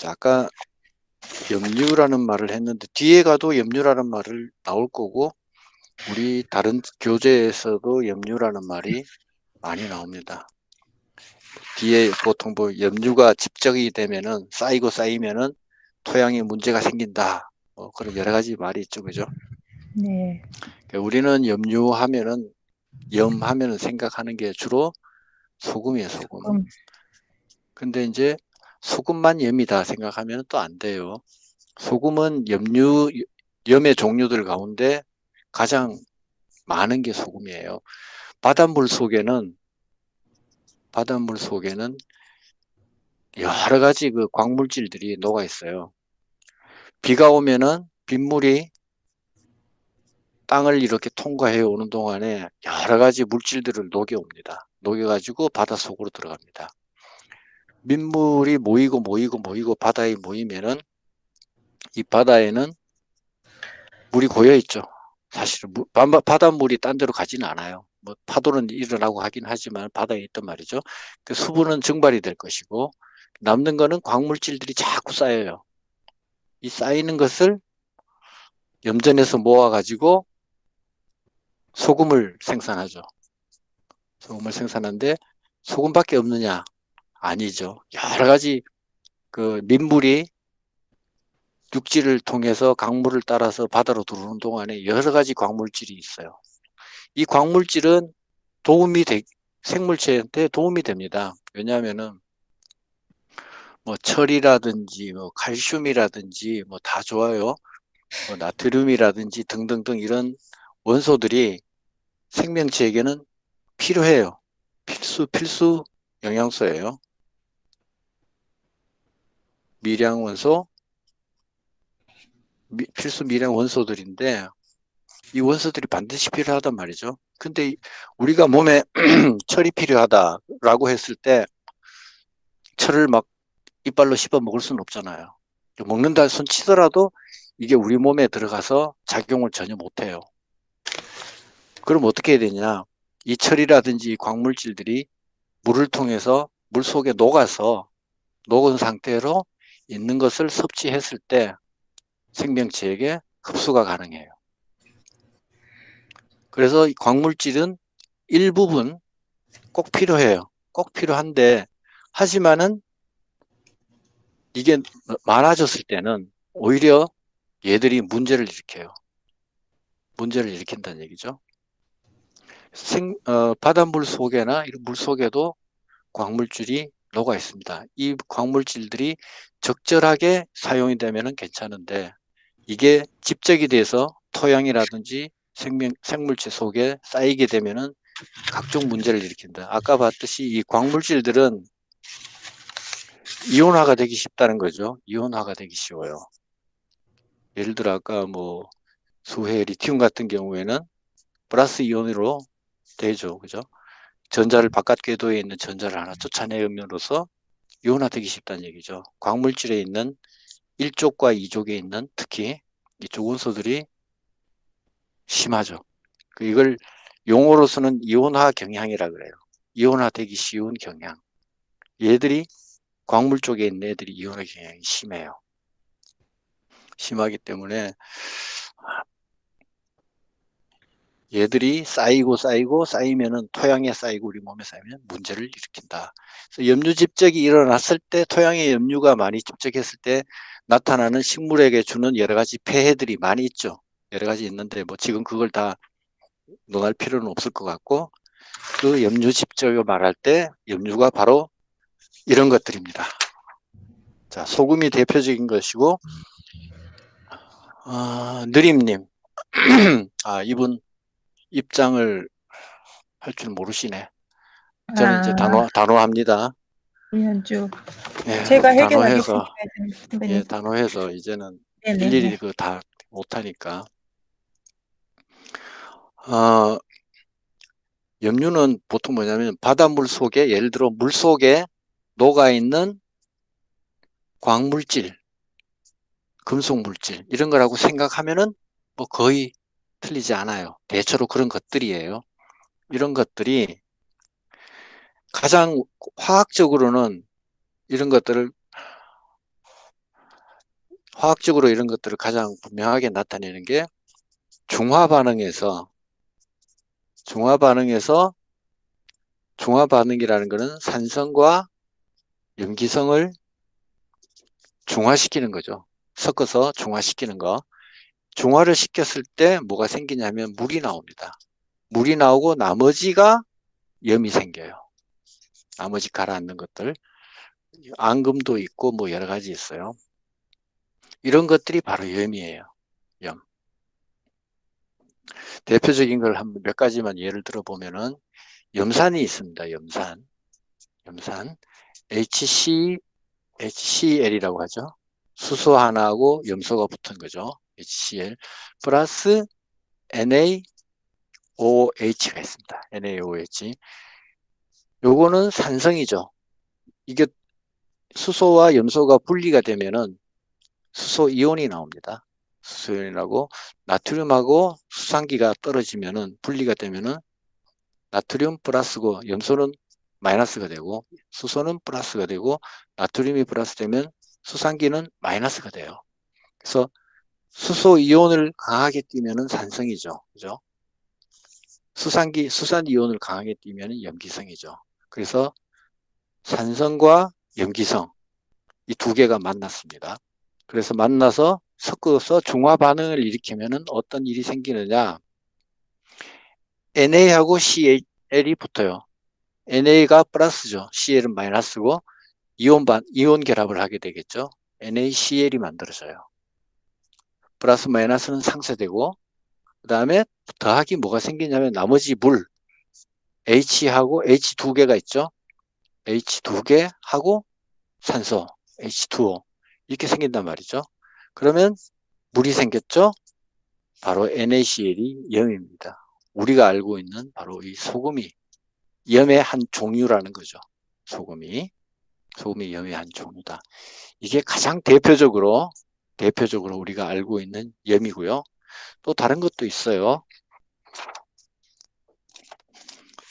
자, 아까 염류라는 말을 했는데 뒤에 가도 염류라는 말을 나올 거고 우리 다른 교재에서도 염류라는 말이 많이 나옵니다. 뒤에 보통 뭐 염류가 집적이 되면은 쌓이고 쌓이면은 토양에 문제가 생긴다. 그런 여러 가지 말이 있죠, 그죠? 네. 우리는 염류하면은 염하면은 생각하는 게 주로 소금이에요, 소금. 조금. 근데 이제 소금만 염이다 생각하면 또 안 돼요. 소금은 염의 종류들 가운데 가장 많은 게 소금이에요. 바닷물 속에는 바닷물 속에는 여러 가지 그 광물질들이 녹아 있어요. 비가 오면은 빗물이 땅을 이렇게 통과해 오는 동안에 여러 가지 물질들을 녹여옵니다. 녹여가지고 바닷속으로 들어갑니다. 민물이 모이고 모이고 모이고 바다에 모이면은 이 바다에는 물이 고여 있죠. 사실은 바닷물이 딴 데로 가지는 않아요. 뭐 파도는 일어나고 하긴 하지만 바다에 있단 말이죠. 그 수분은 증발이 될 것이고 남는 거는 광물질들이 자꾸 쌓여요. 이 쌓이는 것을 염전에서 모아가지고 소금을 생산하죠. 소금을 생산하는데 소금밖에 없느냐? 아니죠. 여러 가지 그 민물이 육지를 통해서 강물을 따라서 바다로 들어오는 동안에 여러 가지 광물질이 있어요. 이 광물질은 생물체한테 도움이 됩니다. 왜냐하면은 뭐 철이라든지 뭐 칼슘이라든지 뭐 다 좋아요. 뭐 나트륨이라든지 등등등 이런 원소들이 생명체에게는 필요해요. 필수 영양소예요. 미량 원소, 필수 미량 원소들인데 이 원소들이 반드시 필요하단 말이죠. 근데 우리가 몸에 철이 필요하다라고 했을 때 철을 막 이빨로 씹어 먹을 수는 없잖아요. 먹는다 손 치더라도 이게 우리 몸에 들어가서 작용을 전혀 못해요. 그럼 어떻게 해야 되냐? 이 철이라든지 광물질들이 물을 통해서 물 속에 녹아서 녹은 상태로 있는 것을 섭취했을 때 생명체에게 흡수가 가능해요. 그래서 이 광물질은 일부분 꼭 필요해요. 꼭 필요한데 하지만은 이게 많아졌을 때는 오히려 얘들이 문제를 일으켜요. 문제를 일으킨다는 얘기죠. 바닷물 속에나 이런 물 속에도 광물질이 녹아 있습니다. 이 광물질들이 적절하게 사용이 되면 괜찮은데 이게 집적이 돼서 토양이라든지 생물체 속에 쌓이게 되면은 각종 문제를 일으킨다. 아까 봤듯이 이 광물질들은 이온화가 되기 쉽다는 거죠. 이온화가 되기 쉬워요. 예를 들어 아까 뭐 수해 리튬 같은 경우에는 플러스 이온으로 되죠. 그죠? 전자를 바깥 궤도에 있는 전자를 하나 쫓아내음으로써 이온화되기 쉽다는 얘기죠. 광물질에 있는 1족과 2족에 있는 특히 이쪽 원소들이 심하죠. 이걸 용어로서는 이온화 경향이라 그래요. 이온화되기 쉬운 경향. 얘들이 광물 쪽에 있는 애들이 이온화 경향이 심해요. 심하기 때문에 얘들이 쌓이고 쌓이고 쌓이면은 토양에 쌓이고 우리 몸에 쌓이면 문제를 일으킨다. 그래서 염류 집적이 일어났을 때 토양에 염류가 많이 집적했을 때 나타나는 식물에게 주는 여러 가지 폐해들이 많이 있죠. 여러 가지 있는데 뭐 지금 그걸 다 논할 필요는 없을 것 같고 그 염류 집적을 말할 때 염류가 바로 이런 것들입니다. 자, 소금이 대표적인 것이고 느림님 이분 입장을 할 줄 모르시네. 저는 이제 아, 단호합니다. 연주. 예, 제가 단호해서, 해결하겠습니다, 예, 선배님. 단호해서 이제는 일일이 네네네. 그 다 못하니까. 어, 염류는 보통 뭐냐면 바닷물 속에, 예를 들어 물 속에 녹아있는 광물질, 금속물질, 이런 거라고 생각하면은 뭐 거의 틀리지 않아요. 대체로 그런 것들이에요. 이런 것들이 가장 화학적으로는 이런 것들을 화학적으로 이런 것들을 가장 분명하게 나타내는 게 중화반응에서 중화반응이라는 것은 산성과 염기성을 중화시키는 거죠. 섞어서 중화시키는 거. 중화를 시켰을 때 뭐가 생기냐면 물이 나옵니다. 물이 나오고 나머지가 염이 생겨요. 나머지 가라앉는 것들. 앙금도 있고 뭐 여러 가지 있어요. 이런 것들이 바로 염이에요. 염. 대표적인 걸 한 몇 가지만 예를 들어 보면은 염산이 있습니다. 염산. HCl이라고 하죠. 수소 하나하고 염소가 붙은 거죠. HCl 플러스 NaOH가 있습니다. NaOH. 요거는 산성이죠. 이게 수소와 염소가 분리가 되면은 수소 이온이 나옵니다. 수소 이온이 나고 나트륨하고 수산기가 떨어지면은 분리가 되면은 나트륨 플러스고 염소는 마이너스가 되고 수소는 플러스가 되고 나트륨이 플러스 되면 수산기는 마이너스가 돼요. 그래서 수소 이온을 강하게 띠면은 산성이죠. 그죠? 수산 이온을 강하게 띠면은 염기성이죠. 그래서 산성과 염기성 이 두 개가 만났습니다. 그래서 만나서 섞어서 중화 반응을 일으키면은 어떤 일이 생기느냐? NA하고 CL이 붙어요. NA가 플러스죠. CL은 마이너스고 이온 결합을 하게 되겠죠. NaCl이 만들어져요. 플러스 마이너스는 상쇄되고 그 다음에 더하기 뭐가 생기냐면 나머지 물 H하고 H 두 개가 있죠. H 두 개 하고 산소 H2O 이렇게 생긴단 말이죠. 그러면 물이 생겼죠. 바로 NaCl이 염입니다. 우리가 알고 있는 바로 이 소금이 염의 한 종류라는 거죠. 소금이 염의 한 종류다. 이게 가장 대표적으로 우리가 알고 있는 염이고요. 또 다른 것도 있어요.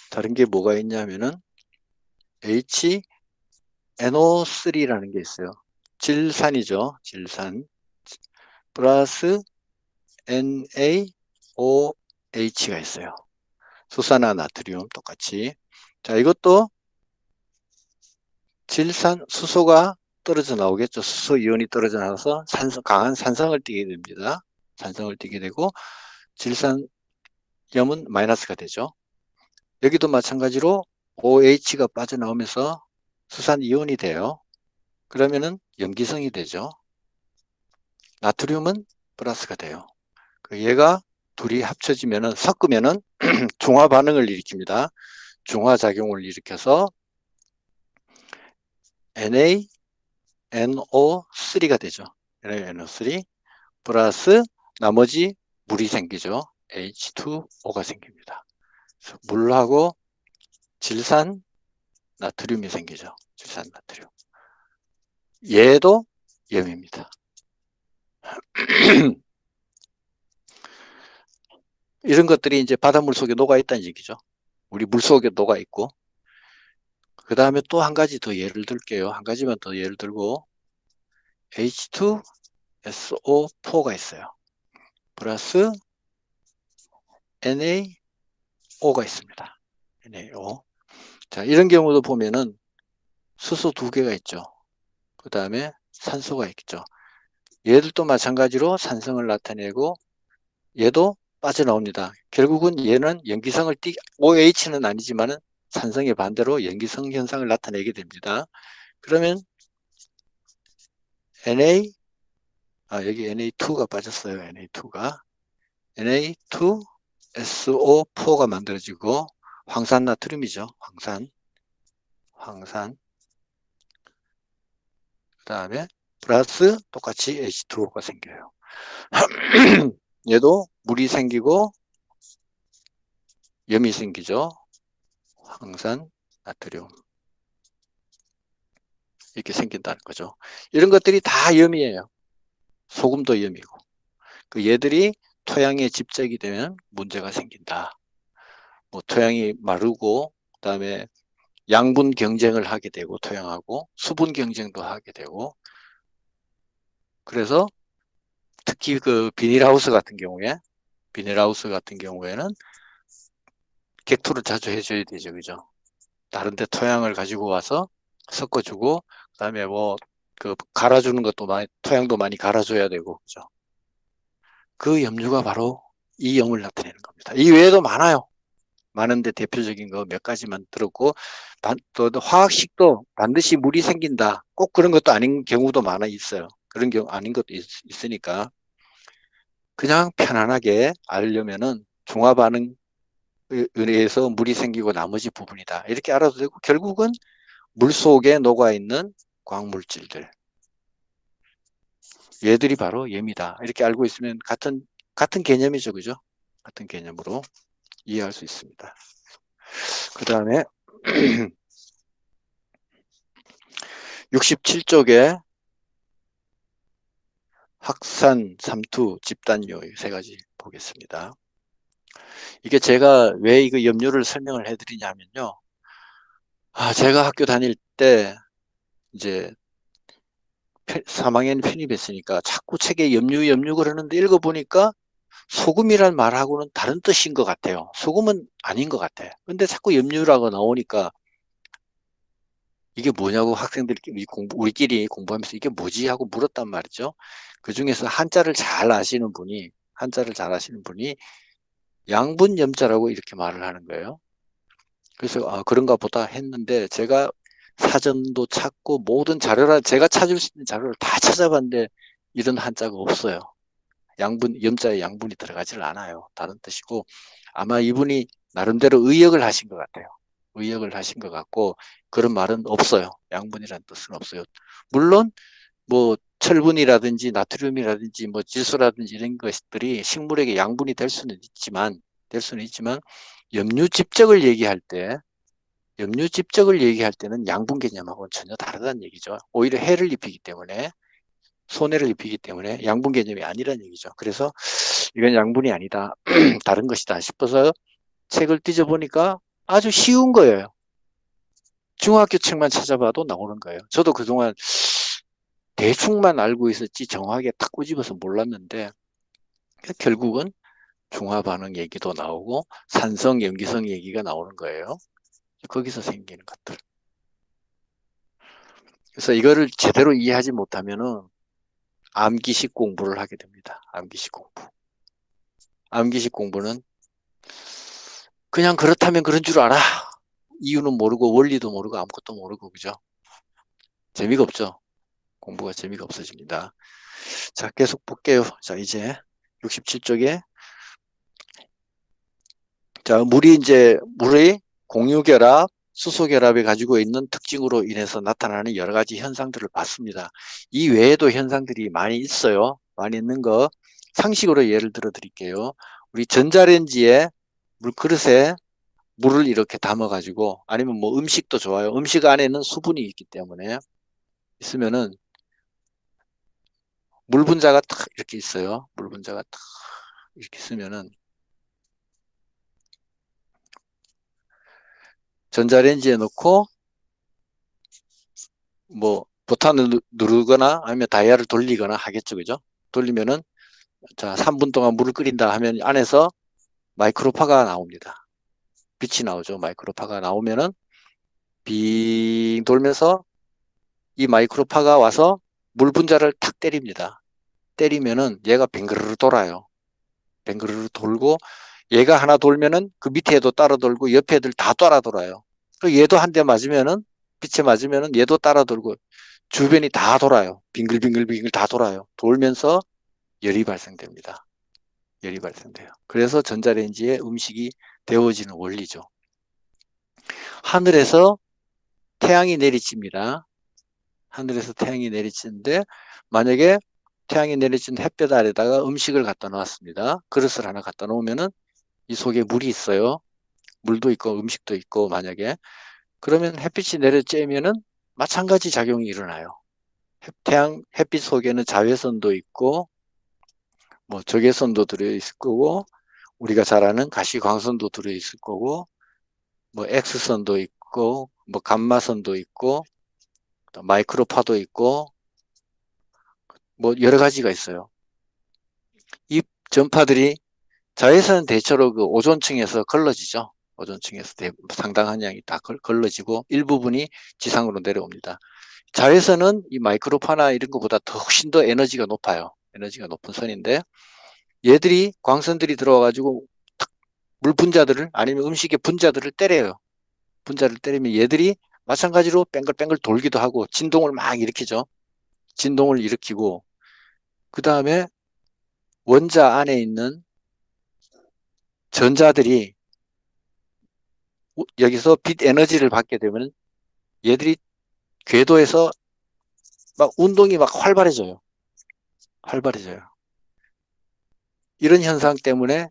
다른 게 뭐가 있냐면은 HNO3라는 게 있어요. 질산이죠. 질산 플러스 NaOH가 있어요. 수산화 나트륨 똑같이. 자, 이것도 수소가 떨어져 나오겠죠. 수소 이온이 떨어져 나와서 강한 산성을 띠게 됩니다. 산성을 띠게 되고 질산염은 마이너스가 되죠. 여기도 마찬가지로 OH가 빠져나오면서 수산 이온이 돼요. 그러면은 염기성이 되죠. 나트륨은 플러스가 돼요. 얘가 둘이 합쳐지면은 섞으면은 중화 반응을 일으킵니다. 중화 작용을 일으켜서 NaNO3가 되죠. NaNO3 플러스 나머지 물이 생기죠. H2O가 생깁니다. 물하고 질산 나트륨이 생기죠. 질산 나트륨. 얘도 염입니다. 이런 것들이 이제 바닷물 속에 녹아 있다는 얘기죠. 우리 물 속에 녹아 있고. 그 다음에 또 한 가지 더 예를 들게요. 한 가지만 더 예를 들고 H2SO4가 있어요. 플러스 NaO가 있습니다. NaO. 자, 이런 경우도 보면은 수소 두 개가 있죠. 그 다음에 산소가 있죠. 얘들도 마찬가지로 산성을 나타내고 얘도 빠져나옵니다. 결국은 얘는 염기성을 OH는 아니지만은 산성의 반대로 염기성 현상을 나타내게 됩니다. 그러면 여기 Na2가 빠졌어요. Na2SO4가 만들어지고 황산 나트륨이죠. 황산. 그 다음에 플러스 똑같이 H2O가 생겨요. 얘도 물이 생기고 염이 생기죠. 황산 나트륨. 이렇게 생긴다는 거죠. 이런 것들이 다 염이에요. 소금도 염이고. 얘들이 토양에 집적이 되면 문제가 생긴다. 뭐 토양이 마르고 그다음에 양분 경쟁을 하게 되고 토양하고 수분 경쟁도 하게 되고 그래서 특히 그 비닐하우스 같은 경우에는 객토를 자주 해줘야 되죠, 그죠? 다른 데 토양을 가지고 와서 섞어주고, 그다음에 뭐 그 갈아주는 것도 많이, 토양도 많이 갈아줘야 되고, 그죠? 그 염류가 바로 이 염을 나타내는 겁니다. 이 외에도 많아요. 많은데 대표적인 거 몇 가지만 들었고, 또 화학식도 반드시 물이 생긴다. 꼭 그런 것도 아닌 경우도 많아 있어요. 그런 경우 아닌 것도 있으니까 그냥 편안하게 알려면은 중화반응에 의해서 물이 생기고 나머지 부분이다. 이렇게 알아도 되고, 결국은 물 속에 녹아 있는 광물질들, 얘들이 바로 염이다. 이렇게 알고 있으면 같은 개념이죠, 그죠? 같은 개념으로 이해할 수 있습니다. 그 다음에 67쪽에 확산, 삼투, 집단요 이 세 가지 보겠습니다. 이게 제가 왜 이거 염료를 설명을 해드리냐면요. 제가 학교 다닐 때 이제 3학년 편입했으니까 자꾸 책에 염류 그러는데 읽어보니까 소금이란 말하고는 다른 뜻인 것 같아요. 소금은 아닌 것 같아. 근데 자꾸 염류라고 나오니까 이게 뭐냐고 학생들끼리 우리끼리 공부하면서 이게 뭐지 하고 물었단 말이죠. 그 중에서 한자를 잘 아시는 분이 양분염자라고 이렇게 말을 하는 거예요. 그래서 그런가 보다 했는데 제가 사전도 찾고 모든 제가 찾을 수 있는 자료를 다 찾아봤는데 이런 한자가 없어요. 염자에 양분이 들어가질 않아요. 다른 뜻이고 아마 이분이 나름대로 의역을 하신 것 같아요. 의역을 하신 것 같고 그런 말은 없어요. 양분이라는 뜻은 없어요. 물론 뭐 철분이라든지 나트륨이라든지 뭐 질소라든지 이런 것들이 식물에게 양분이 될 수는 있지만 염류집적을 얘기할 때는 양분 개념하고는 전혀 다르다는 얘기죠. 오히려 해를 입히기 때문에 손해를 입히기 때문에 양분 개념이 아니라는 얘기죠. 그래서 이건 양분이 아니다. 다른 것이다 싶어서 책을 뒤져보니까 아주 쉬운 거예요. 중학교 책만 찾아봐도 나오는 거예요. 저도 그동안 대충만 알고 있었지 정확하게 딱 꼬집어서 몰랐는데 결국은 중화반응 얘기도 나오고 산성, 염기성 얘기가 나오는 거예요. 거기서 생기는 것들. 그래서 이거를 제대로 이해하지 못하면은 암기식 공부를 하게 됩니다. 암기식 공부. 암기식 공부는 그냥 그렇다면 그런 줄 알아. 이유는 모르고 원리도 모르고 아무것도 모르고 그죠? 재미가 없죠. 공부가 재미가 없어집니다. 자, 계속 볼게요. 자, 이제 67쪽에 자, 물의 공유결합, 수소결합이 가지고 있는 특징으로 인해서 나타나는 여러 가지 현상들을 봤습니다. 이 외에도 현상들이 많이 있어요. 많이 있는 거 상식으로 예를 들어 드릴게요. 우리 전자레인지에 물그릇에 물을 이렇게 담아 가지고 아니면 뭐 음식도 좋아요. 음식 안에는 수분이 있기 때문에 있으면은 물 분자가 탁 이렇게 있어요. 물 분자가 탁 이렇게 있으면은 전자레인지에 넣고 뭐 버튼을 누르거나 아니면 다이얼을 돌리거나 하겠죠. 그죠? 돌리면은 자, 3분 동안 물을 끓인다 하면 안에서 마이크로파가 나옵니다. 빛이 나오죠. 마이크로파가 나오면은 빙 돌면서 이 마이크로파가 와서 물 분자를 탁 때립니다. 때리면은 얘가 뱅그르르 돌아요. 뱅그르르 돌고 얘가 하나 돌면은 그 밑에 도 따라 돌고 옆에 애들 다 따라 돌아요. 그리고 얘도 한 대 맞으면은 빛에 맞으면은 얘도 따라 돌고 주변이 다 돌아요. 빙글빙글빙글 다 돌아요. 돌면서 열이 발생됩니다. 열이 발생돼요. 그래서 전자레인지에 음식이 데워지는 원리죠. 하늘에서 태양이 내리칩니다. 하늘에서 태양이 내리치는데 만약에 태양이 내리친 햇볕 아래다가 음식을 갖다 놓았습니다. 그릇을 하나 갖다 놓으면은 이 속에 물이 있어요. 물도 있고 음식도 있고 만약에 그러면 햇빛이 내려쬐면은 마찬가지 작용이 일어나요. 햇빛 속에는 자외선도 있고 뭐 적외선도 들어있을 거고 우리가 잘 아는 가시광선도 들어있을 거고 뭐 X선도 있고 뭐 감마선도 있고 마이크로파도 있고 뭐 여러 가지가 있어요. 전파들이 자외선은 대체로 그 오존층에서 걸러지죠. 오존층에서 상당한 양이 다 걸러지고 일부분이 지상으로 내려옵니다. 자외선은 이 마이크로파나 이런 것보다 훨씬 더 에너지가 높아요. 에너지가 높은 선인데 얘들이 광선들이 들어와가지고 물 분자들을 아니면 음식의 분자들을 때려요. 분자를 때리면 얘들이 마찬가지로 뱅글뱅글 돌기도 하고 진동을 막 일으키죠. 진동을 일으키고 그 다음에 원자 안에 있는 전자들이 여기서 빛 에너지를 받게 되면 얘들이 궤도에서 막 운동이 막 활발해져요. 활발해져요. 이런 현상 때문에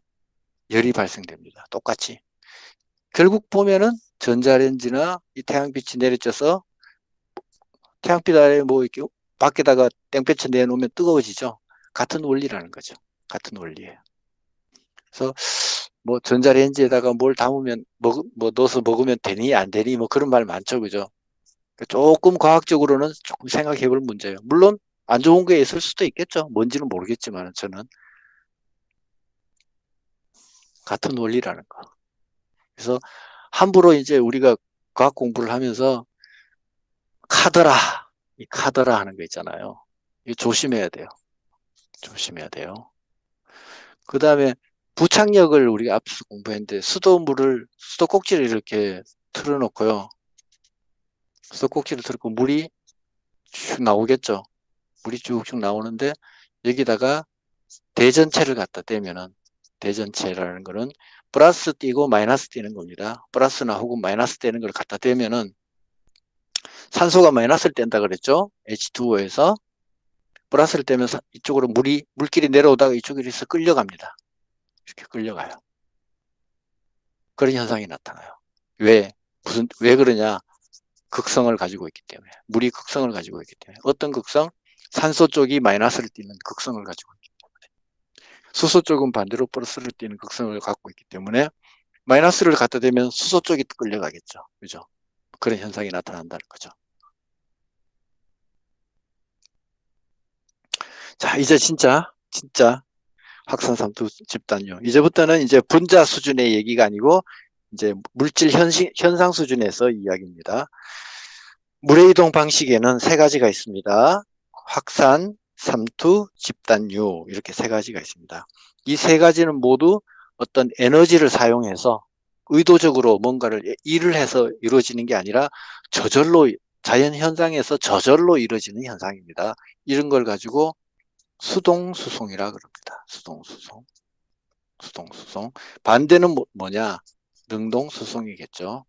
열이 발생됩니다. 똑같이. 결국 보면은 전자레인지나 이 태양빛이 내려져서 태양빛 아래 뭐 이렇게 밖에다가 땡볕을 내놓으면 뜨거워지죠. 같은 원리라는 거죠. 같은 원리예요. 그래서 뭐 전자레인지에다가 뭘 담으면 뭐 넣어서 먹으면 되니 안 되니 뭐 그런 말 많죠, 그죠? 조금 과학적으로는 조금 생각해 볼 문제예요. 물론 안 좋은 게 있을 수도 있겠죠. 뭔지는 모르겠지만 저는 같은 원리라는 거. 그래서 함부로 이제 우리가 과학 공부를 하면서 카더라, 이 카더라 하는 거 있잖아요. 이거 조심해야 돼요. 조심해야 돼요. 그 다음에 부착력을 우리가 앞서 공부했는데 수도꼭지를 이렇게 틀어놓고요. 수도꼭지를 틀고 물이 쭉 나오겠죠. 물이 쭉쭉 나오는데 여기다가 대전체를 갖다 대면은 대전체라는 거는 플러스 띄고 마이너스 띄는 겁니다. 플러스나 혹은 마이너스 띄는 걸 갖다 대면은 산소가 마이너스를 뗀다 그랬죠. H2O에서 플러스를 떼면 이쪽으로 물길이 내려오다가 이쪽으로 해서 끌려갑니다. 이렇게 끌려가요. 그런 현상이 나타나요. 왜 그러냐? 극성을 가지고 있기 때문에. 물이 극성을 가지고 있기 때문에. 어떤 극성? 산소 쪽이 마이너스를 띠는 극성을 가지고 있기 때문에. 수소 쪽은 반대로 플러스를 띠는 극성을 갖고 있기 때문에 마이너스를 갖다 대면 수소 쪽이 끌려가겠죠. 그죠? 그런 현상이 나타난다는 거죠. 자, 이제 진짜 확산 삼투 집단요. 이제부터는 이제 분자 수준의 얘기가 아니고 이제 물질 현상 수준에서 이야기입니다. 물의 이동 방식에는 세 가지가 있습니다. 확산, 삼투, 집단유 이렇게 세 가지가 있습니다. 이 세 가지는 모두 어떤 에너지를 사용해서 의도적으로 뭔가를 일을 해서 이루어지는 게 아니라 저절로 자연 현상에서 저절로 이루어지는 현상입니다. 이런 걸 가지고 수동수송이라 그럽니다. 수동수송. 수동수송. 반대는 뭐냐? 능동수송이겠죠.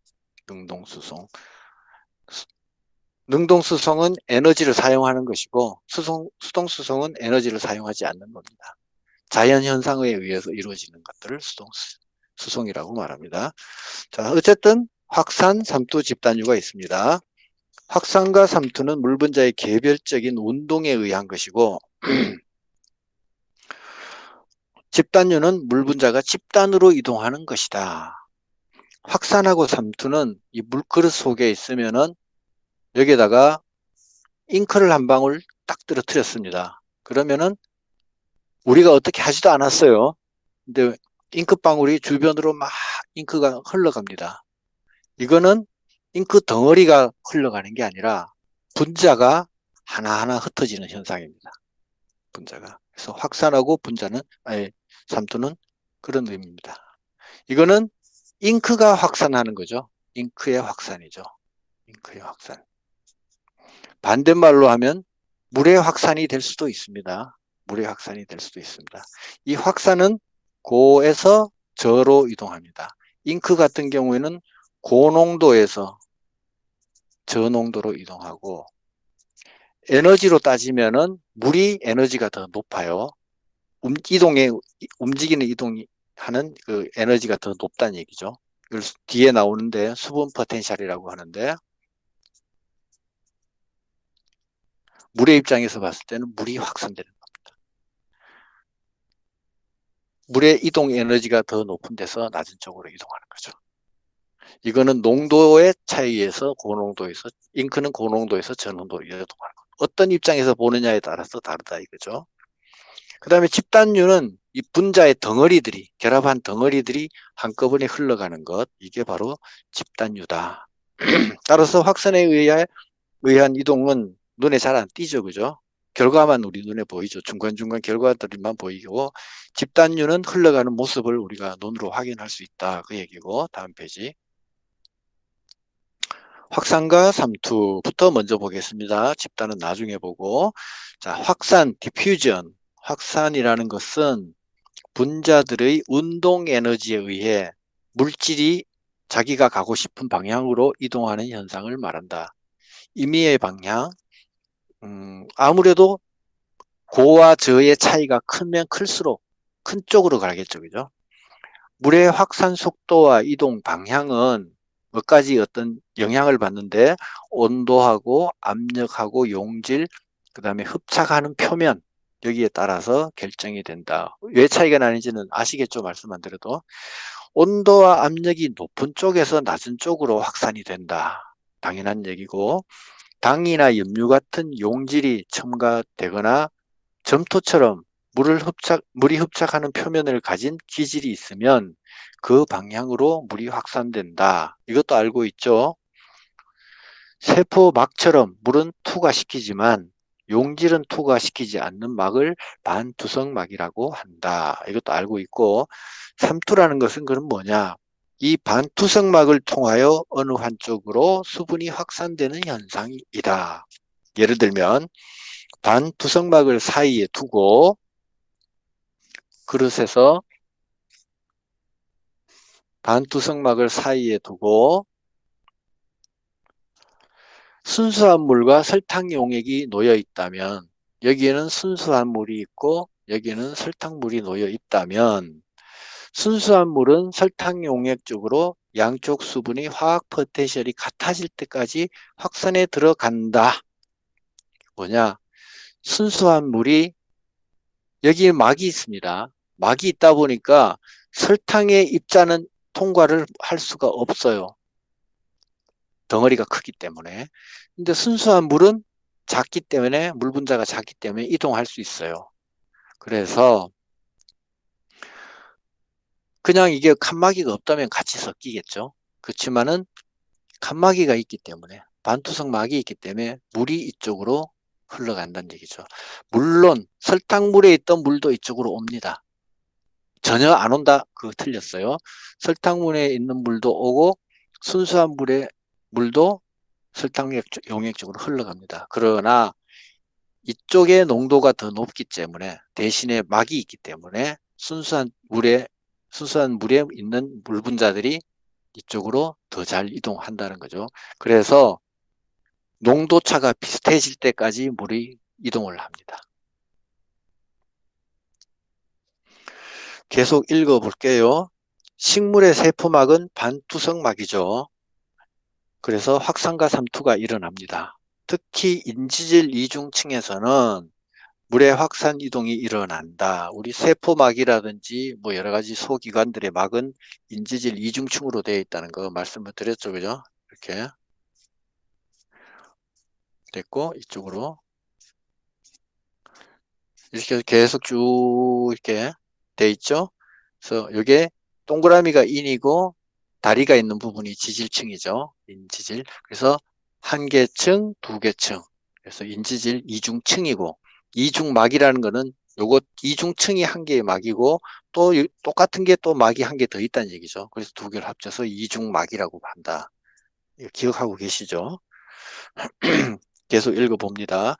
능동수송. 능동수송은 에너지를 사용하는 것이고 수동수송은 에너지를 사용하지 않는 겁니다. 자연현상에 의해서 이루어지는 것들을 수송이라고 말합니다. 자, 어쨌든 확산, 삼투, 집단유가 있습니다. 확산과 삼투는 물 분자의 개별적인 운동에 의한 것이고 집단유는 물 분자가 집단으로 이동하는 것이다. 확산하고 삼투는 이 물그릇 속에 있으면은 여기에다가 잉크를 한 방울 딱 떨어뜨렸습니다. 그러면은 우리가 어떻게 하지도 않았어요. 근데 잉크방울이 주변으로 막 잉크가 흘러갑니다. 이거는 잉크 덩어리가 흘러가는 게 아니라 분자가 하나하나 흩어지는 현상입니다. 분자가. 그래서 확산하고 삼투는 그런 의미입니다. 이거는 잉크가 확산하는 거죠. 잉크의 확산이죠. 잉크의 확산. 반대말로 하면 물의 확산이 될 수도 있습니다. 물의 확산이 될 수도 있습니다. 이 확산은 고에서 저로 이동합니다. 잉크 같은 경우에는 고농도에서 저농도로 이동하고 에너지로 따지면은 물이 에너지가 더 높아요. 움직이는 이동이 하는 그 에너지가 더 높다는 얘기죠. 이걸 뒤에 나오는데 수분 포텐셜이라고 하는데 물의 입장에서 봤을 때는 물이 확산되는 겁니다. 물의 이동 에너지가 더 높은 데서 낮은 쪽으로 이동하는 거죠. 이거는 농도의 차이에서 고농도에서 잉크는 고농도에서 저농도로 이동하는 것. 어떤 입장에서 보느냐에 따라서 다르다 이거죠. 그 다음에 집단유는 이 분자의 덩어리들이, 결합한 덩어리들이 한꺼번에 흘러가는 것, 이게 바로 집단유다. 따라서 확산에 의한 이동은 눈에 잘 안 띄죠, 그죠? 결과만 우리 눈에 보이죠. 중간중간 결과들만 보이고, 집단유는 흘러가는 모습을 우리가 눈으로 확인할 수 있다. 그 얘기고, 다음 페이지. 확산과 삼투부터 먼저 보겠습니다. 집단은 나중에 보고. 자, 확산, 디퓨전. 확산이라는 것은 분자들의 운동 에너지에 의해 물질이 자기가 가고 싶은 방향으로 이동하는 현상을 말한다. 임의의 방향, 아무래도 고와 저의 차이가 크면 클수록 큰 쪽으로 가겠죠, 그죠? 물의 확산 속도와 이동 방향은 몇 가지 어떤 영향을 받는데 온도하고 압력하고 용질, 그 다음에 흡착하는 표면, 여기에 따라서 결정이 된다. 왜 차이가 나는지는 아시겠죠? 말씀 안 드려도. 온도와 압력이 높은 쪽에서 낮은 쪽으로 확산이 된다. 당연한 얘기고, 당이나 염류 같은 용질이 첨가되거나 점토처럼 물이 흡착하는 표면을 가진 기질이 있으면 그 방향으로 물이 확산된다. 이것도 알고 있죠? 세포막처럼 물은 투과시키지만 용질은 투과시키지 않는 막을 반투성막이라고 한다. 이것도 알고 있고, 삼투라는 것은 그럼 뭐냐? 이 반투성막을 통하여 어느 한쪽으로 수분이 확산되는 현상이다. 예를 들면 반투성막을 사이에 두고 그릇에서 반투성막을 사이에 두고 순수한 물과 설탕 용액이 놓여 있다면 여기에는 순수한 물이 있고 여기에는 설탕물이 놓여 있다면 순수한 물은 설탕 용액 쪽으로 양쪽 수분이 화학 포텐셜이 같아질 때까지 확산에 들어간다. 뭐냐? 순수한 물이 여기에 막이 있습니다. 막이 있다 보니까 설탕의 입자는 통과를 할 수가 없어요. 덩어리가 크기 때문에. 근데 순수한 물은 작기 때문에, 물 분자가 작기 때문에 이동할 수 있어요. 그래서 그냥 이게 칸막이가 없다면 같이 섞이겠죠. 그렇지만은 칸막이가 있기 때문에, 반투성 막이 있기 때문에 물이 이쪽으로 흘러간다는 얘기죠. 물론 설탕물에 있던 물도 이쪽으로 옵니다. 전혀 안 온다? 그거 틀렸어요. 설탕물에 있는 물도 오고 순수한 물도 설탕 용액 쪽으로 흘러갑니다. 그러나 이쪽의 농도가 더 높기 때문에 대신에 막이 있기 때문에 순수한 물에 있는 물 분자들이 이쪽으로 더 잘 이동한다는 거죠. 그래서 농도차가 비슷해질 때까지 물이 이동을 합니다. 계속 읽어볼게요. 식물의 세포막은 반투성막이죠. 그래서 확산과 삼투가 일어납니다. 특히 인지질 이중층에서는 물의 확산 이동이 일어난다. 우리 세포막이라든지 뭐 여러 가지 소기관들의 막은 인지질 이중층으로 되어 있다는 거 말씀을 드렸죠, 그죠? 이렇게 됐고 이쪽으로 이렇게 계속 쭉 이렇게 돼 있죠. 그래서 이게 동그라미가 인이고 다리가 있는 부분이 지질층이죠. 인지질. 그래서 한 개층, 두 개층. 그래서 인지질 이중층이고 이중막이라는 거는 요거 이중층이 한 개의 막이고 또 똑같은 게 또 막이 한 개 더 있다는 얘기죠. 그래서 두 개를 합쳐서 이중막이라고 한다. 이거 기억하고 계시죠? 계속 읽어봅니다.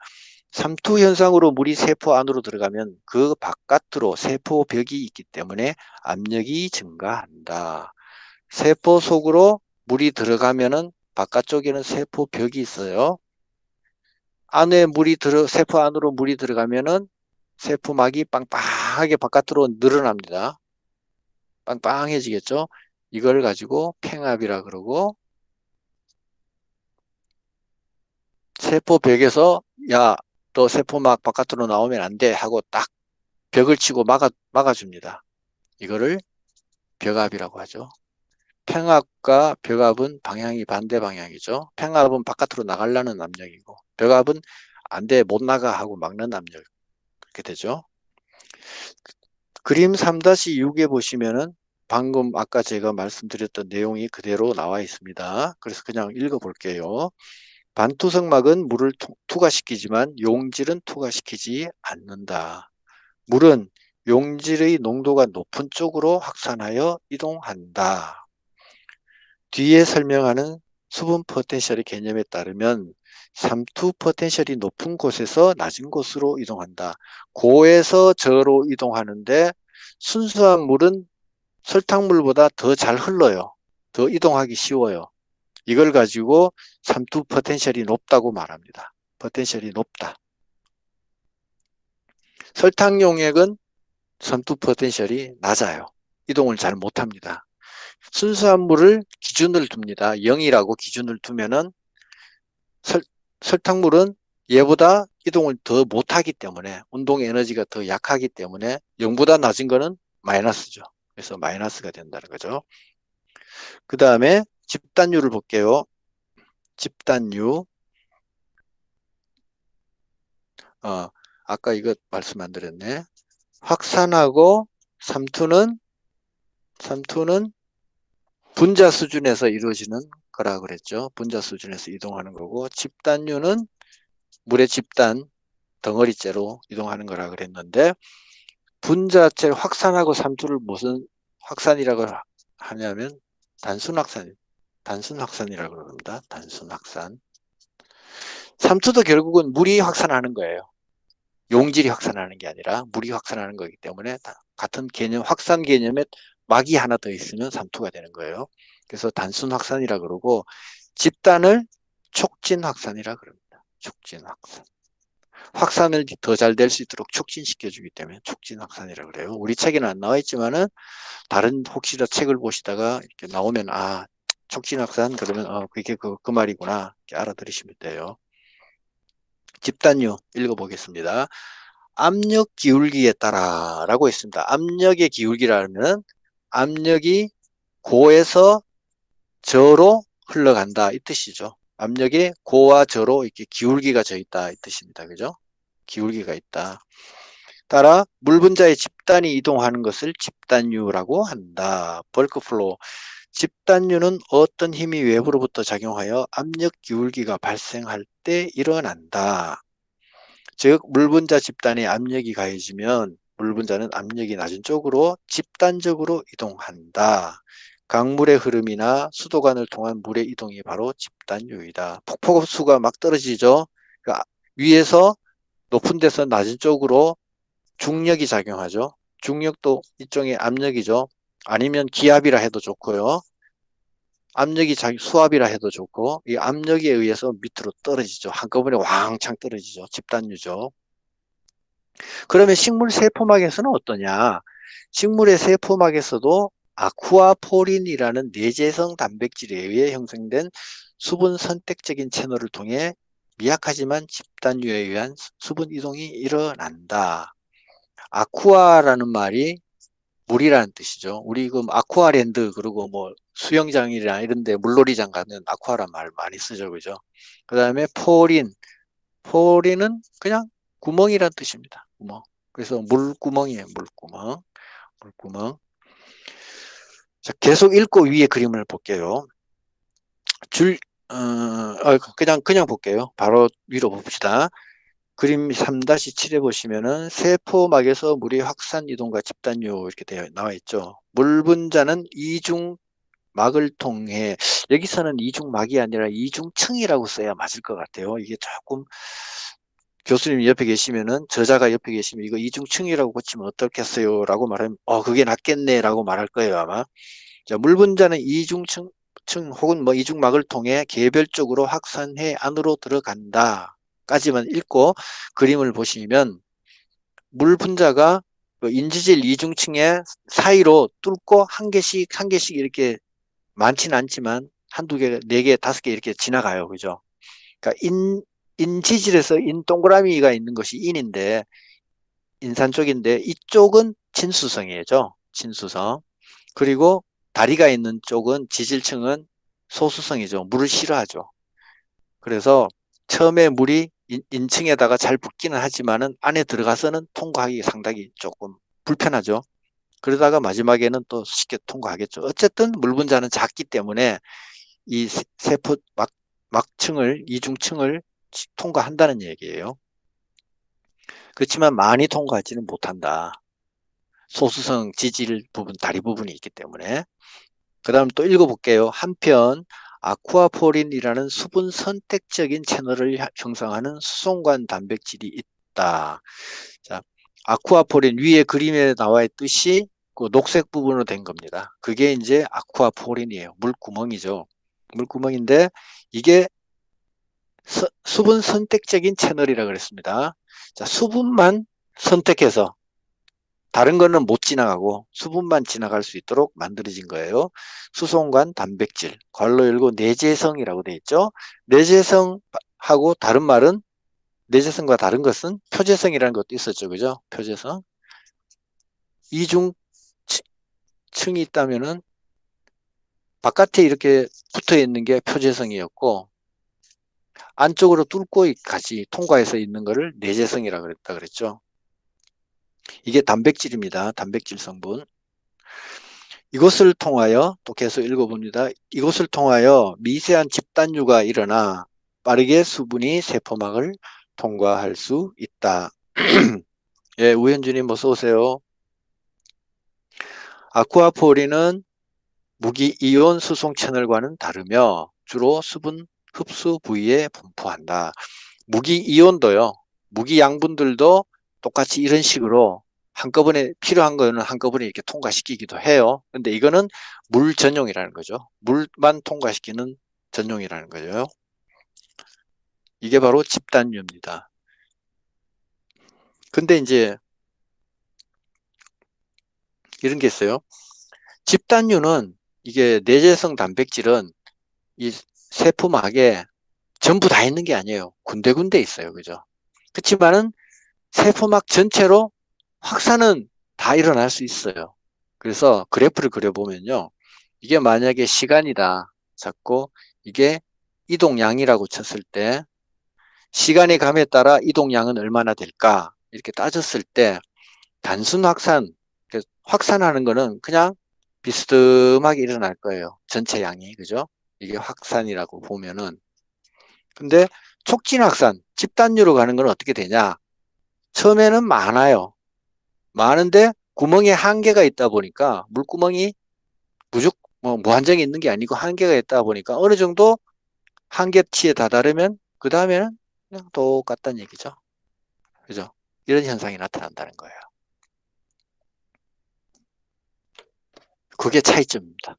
삼투 현상으로 물이 세포 안으로 들어가면 그 바깥으로 세포벽이 있기 때문에 압력이 증가한다. 세포 속으로 물이 들어가면은 바깥쪽에는 세포벽이 있어요. 세포 안으로 물이 들어가면은 세포막이 빵빵하게 바깥으로 늘어납니다. 빵빵해지겠죠? 이걸 가지고 팽압이라 그러고 세포벽에서 야, 너 세포막 바깥으로 나오면 안 돼 하고 딱 벽을 치고 막아줍니다. 이거를 벽압이라고 하죠. 팽압과 벽압은 방향이 반대 방향이죠. 팽압은 바깥으로 나가려는 압력이고 벽압은 안 돼, 못 나가 하고 막는 압력. 그렇게 되죠. 그림 3-6에 보시면은 방금 아까 제가 말씀드렸던 내용이 그대로 나와 있습니다. 그래서 그냥 읽어볼게요. 반투성막은 물을 투과시키지만 용질은 투과시키지 않는다. 물은 용질의 농도가 높은 쪽으로 확산하여 이동한다. 뒤에 설명하는 수분 포텐셜의 개념에 따르면 삼투 포텐셜이 높은 곳에서 낮은 곳으로 이동한다. 고에서 저로 이동하는데 순수한 물은 설탕물보다 더 잘 흘러요. 더 이동하기 쉬워요. 이걸 가지고 삼투 포텐셜이 높다고 말합니다. 포텐셜이 높다. 설탕 용액은 삼투 포텐셜이 낮아요. 이동을 잘 못합니다. 순수한 물을 기준을 둡니다. 0이라고 기준을 두면은 설탕물은 얘보다 이동을 더 못하기 때문에 운동 에너지가 더 약하기 때문에 0보다 낮은 거는 마이너스죠. 그래서 마이너스가 된다는 거죠. 그 다음에 집단율을 볼게요. 집단율. 아까 이거 말씀 안 드렸네. 확산하고 삼투는 분자 수준에서 이루어지는 거라 그랬죠. 분자 수준에서 이동하는 거고 집단율은 물의 집단 덩어리째로 이동하는 거라 그랬는데 분자체 확산하고 삼투를 무슨 확산이라고 하냐면 단순 확산이라고 그럽니다. 단순 확산. 삼투도 결국은 물이 확산하는 거예요. 용질이 확산하는 게 아니라 물이 확산하는 거기 때문에 같은 개념, 확산 개념에 막이 하나 더 있으면 삼투가 되는 거예요. 그래서 단순 확산이라 그러고 집단을 촉진 확산이라 그럽니다. 촉진 확산. 확산을 더 잘 될 수 있도록 촉진시켜주기 때문에 촉진 확산이라 그래요. 우리 책에는 안 나와 있지만은 다른 혹시나 책을 보시다가 이렇게 나오면 촉진 확산 그러면 그게 그 말이구나 이렇게 알아들으시면 돼요. 집단유 읽어보겠습니다. 압력 기울기에 따라라고 있습니다. 압력의 기울기라면 압력이 고에서 저로 흘러간다 이 뜻이죠. 압력이 고와 저로 이렇게 기울기가 져 있다 이 뜻입니다. 그죠? 기울기가 있다. 따라 물 분자의 집단이 이동하는 것을 집단유라고 한다. 벌크플로우. 집단유는 어떤 힘이 외부로부터 작용하여 압력 기울기가 발생할 때 일어난다. 즉, 물 분자 집단에 압력이 가해지면 물 분자는 압력이 낮은 쪽으로 집단적으로 이동한다. 강물의 흐름이나 수도관을 통한 물의 이동이 바로 집단유이다. 폭포수가 막 떨어지죠. 그러니까 위에서 높은 데서 낮은 쪽으로 중력이 작용하죠. 중력도 일종의 압력이죠. 아니면 기압이라 해도 좋고요. 압력이 수압이라 해도 좋고 이 압력에 의해서 밑으로 떨어지죠. 한꺼번에 왕창 떨어지죠. 집단유죠. 그러면 식물 세포막에서는 어떠냐? 식물의 세포막에서도 아쿠아포린이라는 내재성 단백질에 의해 형성된 수분 선택적인 채널을 통해 미약하지만 집단유에 의한 수분 이동이 일어난다. 아쿠아라는 말이 물이라는 뜻이죠. 우리 그 아쿠아랜드 그리고 뭐 수영장이나 이런 데 물놀이장 가면 아쿠아란 말 많이 쓰죠. 그죠? 그다음에 포린은 그냥 구멍이란 뜻입니다. 구멍. 그래서 물구멍이에요. 물구멍. 자, 계속 읽고 위에 그림을 볼게요. 그냥 볼게요. 바로 위로 봅시다. 그림 3-7에 보시면은 세포막에서 물의 확산 이동과 집단요 이렇게 나와 있죠. 물 분자는 이중막을 통해 여기서는 이중막이 아니라 이중층이라고 써야 맞을 것 같아요. 이게 조금 교수님 옆에 계시면은 저자가 옆에 계시면 이거 이중층이라고 고치면 어떻겠어요? 라고 말하면 그게 낫겠네 라고 말할 거예요 아마. 자, 물 분자는 이중층 혹은 뭐 이중막을 통해 개별적으로 확산해 안으로 들어간다 까지만 읽고 그림을 보시면 물 분자가 그 인지질 이중층의 사이로 뚫고 한 개씩 이렇게 많지는 않지만 한두 개, 네 개, 다섯 개 이렇게 지나가요. 그죠? 그러니까 인지질에서 인 동그라미가 있는 것이 인인데 인산 쪽인데 이쪽은 친수성이죠. 친수성. 그리고 다리가 있는 쪽은 지질층은 소수성이죠. 물을 싫어하죠. 그래서 처음에 물이 인층에다가 잘 붙기는 하지만은 안에 들어가서는 통과하기 상당히 조금 불편하죠. 그러다가 마지막에는 또 쉽게 통과하겠죠. 어쨌든 물 분자는 작기 때문에 이 세포 막층을, 이중층을 통과한다는 얘기예요. 그렇지만 많이 통과하지는 못한다. 소수성 지질 부분, 다리 부분이 있기 때문에. 그 다음 또 읽어볼게요. 한편 아쿠아포린이라는 수분 선택적인 채널을 형성하는 수송관 단백질이 있다. 자, 아쿠아포린 위에 그림에 나와 있듯이 그 녹색 부분으로 된 겁니다. 그게 이제 아쿠아포린이에요. 물구멍이죠. 물구멍인데 이게 수분 선택적인 채널이라 그랬습니다. 자, 수분만 선택해서 다른 거는 못 지나가고 수분만 지나갈 수 있도록 만들어진 거예요. 수송관 단백질, 괄호 열고 내재성이라고 되어 있죠. 내재성하고 다른 말은 내재성과 다른 것은 표재성이라는 것도 있었죠. 그죠? 표재성. 이중층이 있다면은 바깥에 이렇게 붙어 있는 게 표재성이었고 안쪽으로 뚫고 같이 통과해서 있는 거를 내재성이라고 그랬다 그랬죠. 이게 단백질입니다. 단백질 성분. 이것을 통하여 또 계속 읽어봅니다. 이것을 통하여 미세한 집단유가 일어나 빠르게 수분이 세포막을 통과할 수 있다. 예, 우현주님 어서 오세요. 아쿠아포린은 무기이온 수송 채널과는 다르며 주로 수분 흡수 부위에 분포한다. 무기이온도요. 무기 양분들도 똑같이 이런 식으로 한꺼번에 필요한 거는 한꺼번에 이렇게 통과시키기도 해요. 근데 이거는 물 전용이라는 거죠. 물만 통과시키는 전용이라는 거죠. 이게 바로 집단유입니다. 근데 이제 이런 게 있어요. 집단유는 이게 내재성 단백질은 이 세포막에 전부 다 있는 게 아니에요. 군데군데 있어요. 그죠? 그렇지만은 세포막 전체로 확산은 다 일어날 수 있어요. 그래서 그래프를 그려보면요. 이게 만약에 시간이다 잡고 이게 이동량이라고 쳤을 때 시간의 감에 따라 이동량은 얼마나 될까 이렇게 따졌을 때 단순 확산, 확산하는 거는 그냥 비스듬하게 일어날 거예요. 전체 양이. 그죠? 이게 확산이라고 보면은. 근데 촉진 확산, 집단유로 가는 건 어떻게 되냐? 처음에는 많아요. 많은데 구멍에 한계가 있다 보니까 물구멍이 무한정이 있는 게 아니고 한계가 있다 보니까 어느 정도 한계치에 다다르면 그 다음에는 그냥 똑같다는 얘기죠. 그죠? 이런 현상이 나타난다는 거예요. 그게 차이점입니다.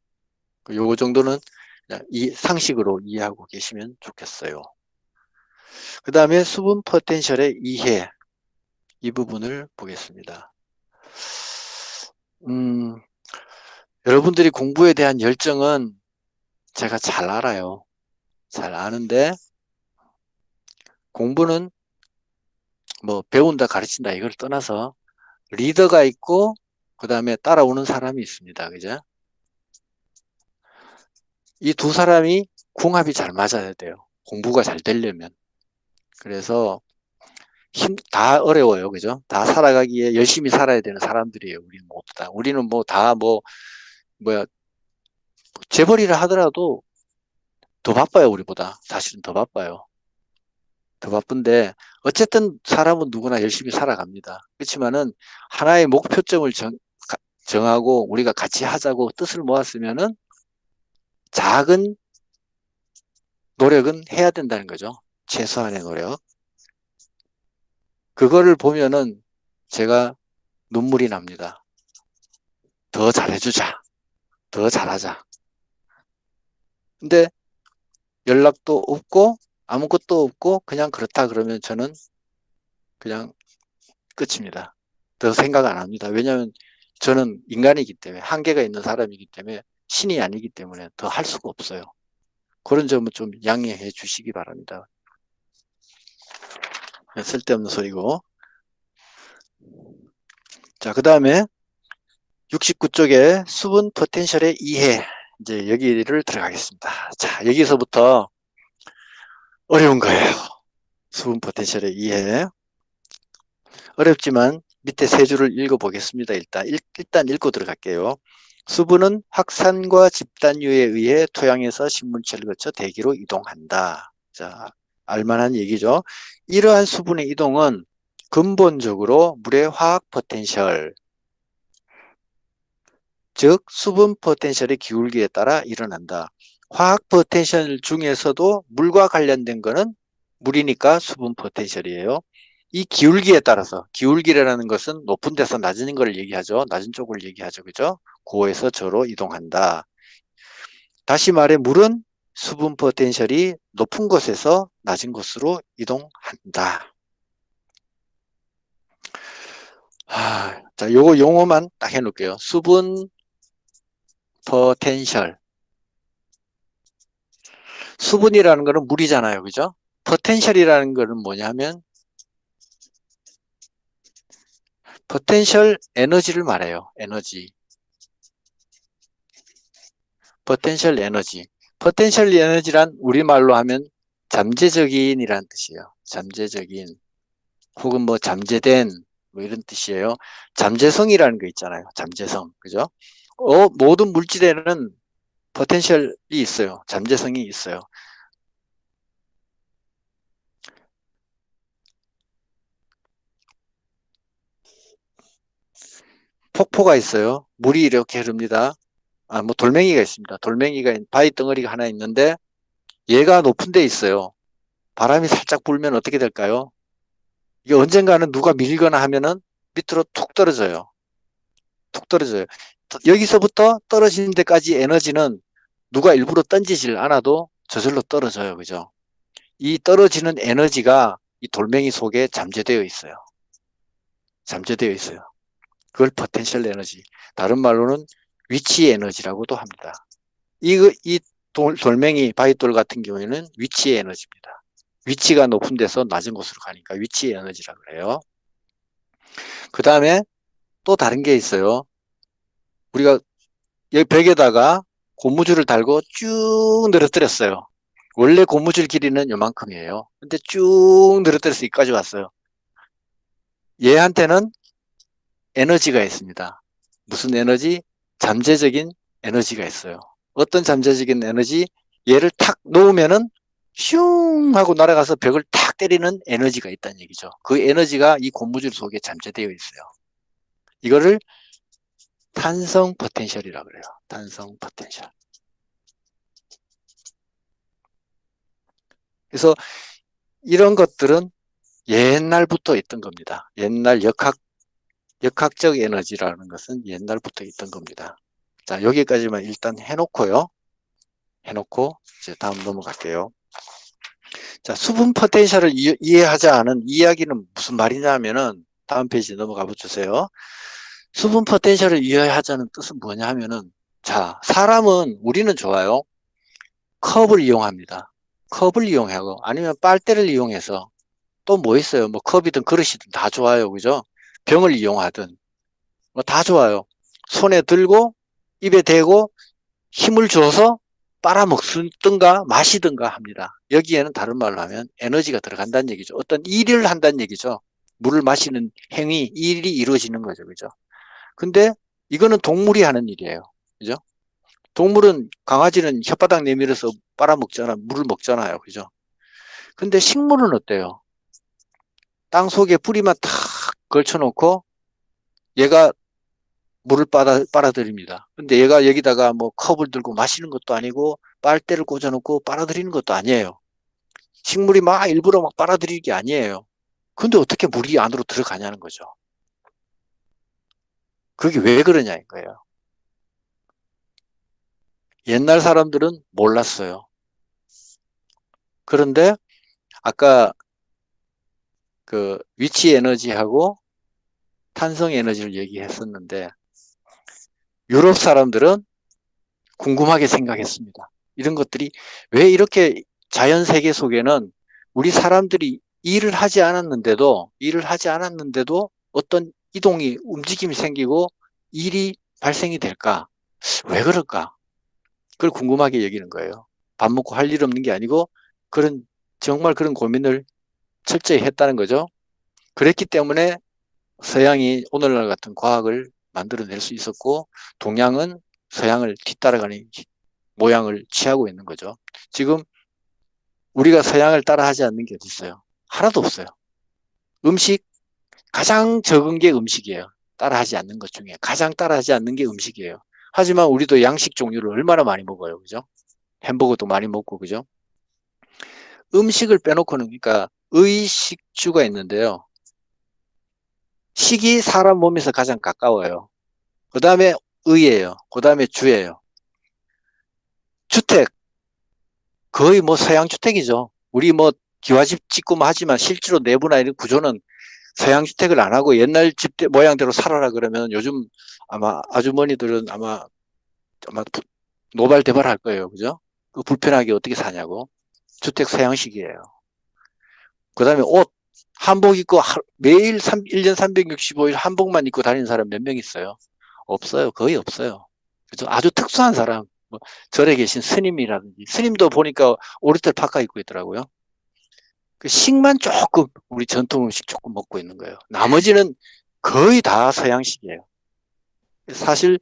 요 정도는 이 상식으로 이해하고 계시면 좋겠어요. 그 다음에 수분 포텐셜의 이해, 이 부분을 보겠습니다. 여러분들이 공부에 대한 열정은 제가 잘 알아요. 잘 아는데 공부는 뭐 배운다 가르친다 이걸 떠나서 리더가 있고 그 다음에 따라오는 사람이 있습니다. 그죠? 이 두 사람이 궁합이 잘 맞아야 돼요. 공부가 잘 되려면. 그래서 다 어려워요. 그죠? 다 살아가기에 열심히 살아야 되는 사람들이에요. 우리는 모두 다. 우리는 뭐 다 뭐야 재벌이라 하더라도 더 바빠요. 우리보다. 사실은 더 바빠요. 더 바쁜데 어쨌든 사람은 누구나 열심히 살아갑니다. 그렇지만은 하나의 목표점을 정하고 우리가 같이 하자고 뜻을 모았으면은 작은 노력은 해야 된다는 거죠. 최소한의 노력. 그거를 보면은 제가 눈물이 납니다. 더 잘해주자. 더 잘하자. 근데 연락도 없고 아무것도 없고 그냥 그렇다 그러면 저는 그냥 끝입니다. 더 생각 안 합니다. 왜냐하면 저는 인간이기 때문에 한계가 있는 사람이기 때문에 신이 아니기 때문에 더 할 수가 없어요. 그런 점은 좀 양해해 주시기 바랍니다. 쓸데없는 소리고. 자, 그 다음에 69쪽에 수분 포텐셜의 이해. 이제 여기를 들어가겠습니다. 자, 여기서부터 어려운 거예요. 수분 포텐셜의 이해. 어렵지만 밑에 세 줄을 읽어보겠습니다. 일단 읽고 들어갈게요. 수분은 확산과 집단유에 의해 토양에서 식물체를 거쳐 대기로 이동한다. 자, 알만한 얘기죠. 이러한 수분의 이동은 근본적으로 물의 화학 포텐셜, 즉 수분 포텐셜의 기울기에 따라 일어난다. 화학 포텐셜 중에서도 물과 관련된 거는 물이니까 수분 포텐셜이에요. 이 기울기에 따라서, 기울기라는 것은 높은 데서 낮은 걸 얘기하죠. 낮은 쪽을 얘기하죠. 그죠? 고에서 저로 이동한다. 다시 말해 물은 수분 포텐셜이 높은 곳에서 낮은 곳으로 이동한다. 자, 요거 용어만 딱 해놓을게요. 수분 포텐셜. 수분이라는 거는 물이잖아요. 그죠? 포텐셜이라는 거는 뭐냐면 포텐셜 에너지를 말해요. 에너지. 포텐셜 에너지. 포텐셜 에너지란 우리말로 하면 잠재적인이라는 뜻이에요. 잠재적인 혹은 뭐 잠재된 뭐 이런 뜻이에요. 잠재성이라는 거 있잖아요. 잠재성. 그죠? 모든 물질에는 포텐셜이 있어요. 잠재성이 있어요. 폭포가 있어요. 물이 이렇게 흐릅니다. 뭐 돌멩이가 있습니다. 돌멩이가 바위 덩어리가 하나 있는데 얘가 높은 데 있어요. 바람이 살짝 불면 어떻게 될까요? 이게 언젠가는 누가 밀거나 하면은 밑으로 툭 떨어져요. 툭 떨어져요. 여기서부터 떨어지는 데까지 에너지는 누가 일부러 던지질 않아도 저절로 떨어져요. 그죠? 이 떨어지는 에너지가 이 돌멩이 속에 잠재되어 있어요. 잠재되어 있어요. 그걸 포텐셜 에너지. 다른 말로는 위치 에너지라고도 합니다. 이 돌멩이, 바위돌 같은 경우에는 위치 에너지입니다. 위치가 높은 데서 낮은 곳으로 가니까 위치 에너지라고 그래요. 그 다음에 또 다른 게 있어요. 우리가 여기 벽에다가 고무줄을 달고 쭉 늘어뜨렸어요. 원래 고무줄 길이는 요만큼이에요. 근데 쭉 늘어뜨려서 여기까지 왔어요. 얘한테는 에너지가 있습니다. 무슨 에너지? 잠재적인 에너지가 있어요. 어떤 잠재적인 에너지? 얘를 탁 놓으면은 슝 하고 날아가서 벽을 탁 때리는 에너지가 있다는 얘기죠. 그 에너지가 이 고무줄 속에 잠재되어 있어요. 이거를 탄성 포텐셜이라고 그래요. 탄성 포텐셜. 그래서 이런 것들은 옛날부터 있던 겁니다. 옛날 역학적 에너지라는 것은 옛날부터 있던 겁니다. 자, 여기까지만 일단 해놓고요. 해놓고 이제 다음 넘어갈게요. 자, 수분 포텐셜을 이해하지 않은 이야기는 무슨 말이냐면은 다음 페이지 넘어가 주세요. 수분 포텐셜을 이해하자는 뜻은 뭐냐 하면은 자, 사람은 우리는 좋아요. 컵을 이용합니다. 컵을 이용하고 아니면 빨대를 이용해서 또 뭐 있어요? 뭐 컵이든 그릇이든 다 좋아요. 그죠? 병을 이용하든 뭐 다 좋아요. 손에 들고 입에 대고 힘을 줘서 빨아먹든가 마시든가 합니다. 여기에는 다른 말로 하면 에너지가 들어간다는 얘기죠. 어떤 일을 한다는 얘기죠. 물을 마시는 행위, 일이 이루어지는 거죠. 그죠? 근데 이거는 동물이 하는 일이에요. 그죠? 동물은 강아지는 혓바닥 내밀어서 빨아먹잖아. 물을 먹잖아요. 그죠? 근데 식물은 어때요? 땅 속에 뿌리만 탁 걸쳐놓고 얘가 물을 빨아들입니다. 근데 얘가 여기다가 뭐 컵을 들고 마시는 것도 아니고 빨대를 꽂아놓고 빨아들이는 것도 아니에요. 식물이 막 일부러 막 빨아들이는 게 아니에요. 근데 어떻게 물이 안으로 들어가냐는 거죠. 그게 왜 그러냐인 거예요. 옛날 사람들은 몰랐어요. 그런데 아까 그 위치 에너지하고 탄성 에너지를 얘기했었는데 유럽 사람들은 궁금하게 생각했습니다. 이런 것들이 왜 이렇게 자연 세계 속에는 우리 사람들이 일을 하지 않았는데도 어떤 이동이 움직임이 생기고 일이 발생이 될까? 왜 그럴까? 그걸 궁금하게 여기는 거예요. 밥 먹고 할 일 없는 게 아니고 정말 그런 고민을 철저히 했다는 거죠. 그랬기 때문에 서양이 오늘날 같은 과학을 만들어낼 수 있었고, 동양은 서양을 뒤따라가는 모양을 취하고 있는 거죠. 지금 우리가 서양을 따라하지 않는 게 어디 있어요? 하나도 없어요. 음식, 가장 적은 게 음식이에요. 따라하지 않는 것 중에 가장 따라하지 않는 게 음식이에요. 하지만 우리도 양식 종류를 얼마나 많이 먹어요, 그죠? 햄버거도 많이 먹고, 그죠? 음식을 빼놓고는, 그러니까 의식주가 있는데요. 식이 사람 몸에서 가장 가까워요. 그 다음에 의예요. 그 다음에 주예요. 주택, 거의 뭐 서양 주택이죠. 우리 뭐 기와집 짓고 뭐 하지만 실제로 내부나 이런 구조는 서양 주택을 안 하고 옛날 집 모양대로 살아라 그러면 요즘 아마 아주머니들은 아마 노발대발할 거예요. 그죠? 그 불편하게 어떻게 사냐고. 주택 서양식이에요. 그 다음에 옷, 한복 입고 매일 1년 365일 한복만 입고 다니는 사람 몇 명 있어요? 없어요. 거의 없어요. 그죠? 아주 특수한 사람, 뭐 절에 계신 스님이라든지, 스님도 보니까 오리털 파카 입고 있더라고요. 그 식만 조금, 우리 전통 음식 조금 먹고 있는 거예요. 나머지는 거의 다 서양식이에요. 사실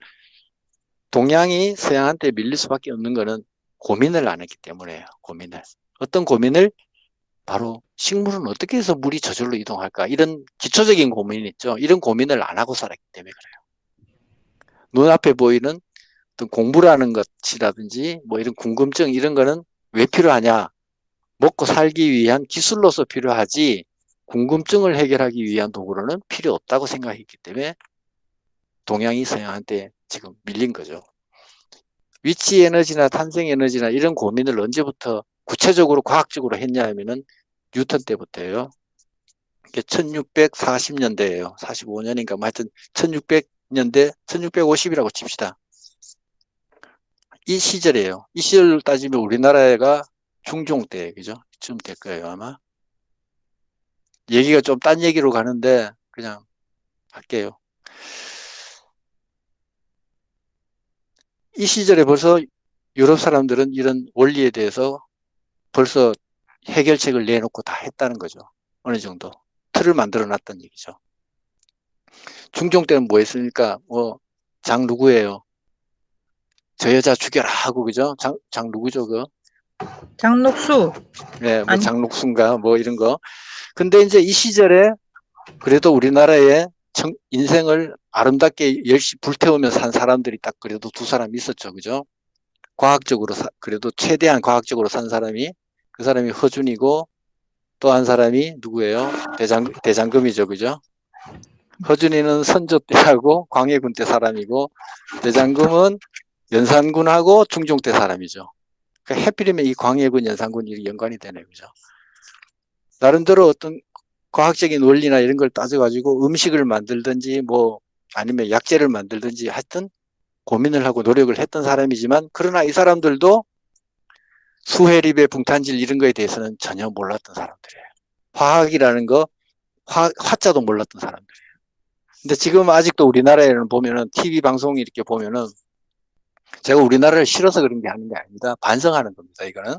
동양이 서양한테 밀릴 수밖에 없는 거는 고민을 안 했기 때문에요. 고민을. 어떤 고민을? 바로 식물은 어떻게 해서 물이 저절로 이동할까? 이런 기초적인 고민이 있죠. 이런 고민을 안 하고 살았기 때문에 그래요. 눈앞에 보이는 어떤 공부라는 것이라든지 뭐 이런 궁금증 이런 거는 왜 필요하냐? 먹고 살기 위한 기술로서 필요하지 궁금증을 해결하기 위한 도구로는 필요 없다고 생각했기 때문에 동양이 서양한테 지금 밀린 거죠. 위치 에너지나 탄생 에너지나 이런 고민을 언제부터 구체적으로 과학적으로 했냐 하면은 뉴턴 때부터예요. 이게 1640년대예요. 45년인가 뭐 하여튼 1600년대 1650이라고 칩시다. 이 시절이에요. 이 시절 따지면 우리나라가 중종 때 그죠? 쯤 될 거예요, 아마. 얘기가 좀 딴 얘기로 가는데 그냥 할게요. 이 시절에 벌써 유럽 사람들은 이런 원리에 대해서 벌써 해결책을 내놓고 다 했다는 거죠. 어느 정도. 틀을 만들어 놨다는 얘기죠. 중종 때는 뭐 했습니까? 뭐, 장 누구예요? 저 여자 죽여라 하고, 그죠? 장 누구죠, 그? 장녹수. 네, 뭐 아니, 장록순가 뭐 이런 거. 근데 이제 이 시절에 그래도 우리나라의 인생을 아름답게 열심히 불태우며 산 사람들이 딱 그래도 두 사람 있었죠, 그죠? 과학적으로, 그래도 최대한 과학적으로 산 사람이, 그 사람이 허준이고, 또 한 사람이 누구예요? 대장금이죠, 그죠? 허준이는 선조 때하고 광해군 때 사람이고, 대장금은 연산군하고 중종 때 사람이죠. 그러니까 해필이면 이 광해군, 연산군이 연관이 되네요, 그죠? 나름대로 어떤 과학적인 원리나 이런 걸 따져가지고 음식을 만들든지 뭐 아니면 약재를 만들든지 하여튼 고민을 하고 노력을 했던 사람이지만 그러나 이 사람들도 수해립의 붕탄질 이런 거에 대해서는 전혀 몰랐던 사람들이에요. 화학이라는 거 화자도 몰랐던 사람들이에요. 근데 지금 아직도 우리나라에는 보면은 TV 방송 이렇게 보면은 제가 우리나라를 싫어서 그런 게 하는 게 아닙니다. 반성하는 겁니다. 이거는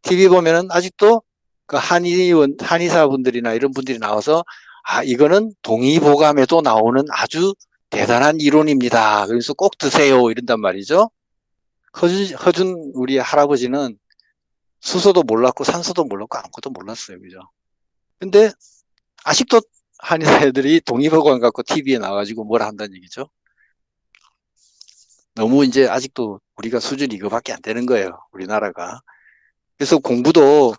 TV 보면은 아직도 그 한의사분들이나 이런 분들이 나와서 이거는 동의보감에도 나오는 아주 대단한 이론입니다. 그래서 꼭 드세요 이런단 말이죠. 허준 우리 할아버지는 수소도 몰랐고 산소도 몰랐고 아무것도 몰랐어요. 그죠? 근데 아직도 한의사 애들이 동의보감 갖고 TV에 나와가지고 뭐라 한다는 얘기죠. 너무 이제 아직도 우리가 수준이 이거밖에 안 되는 거예요. 우리나라가. 그래서 공부도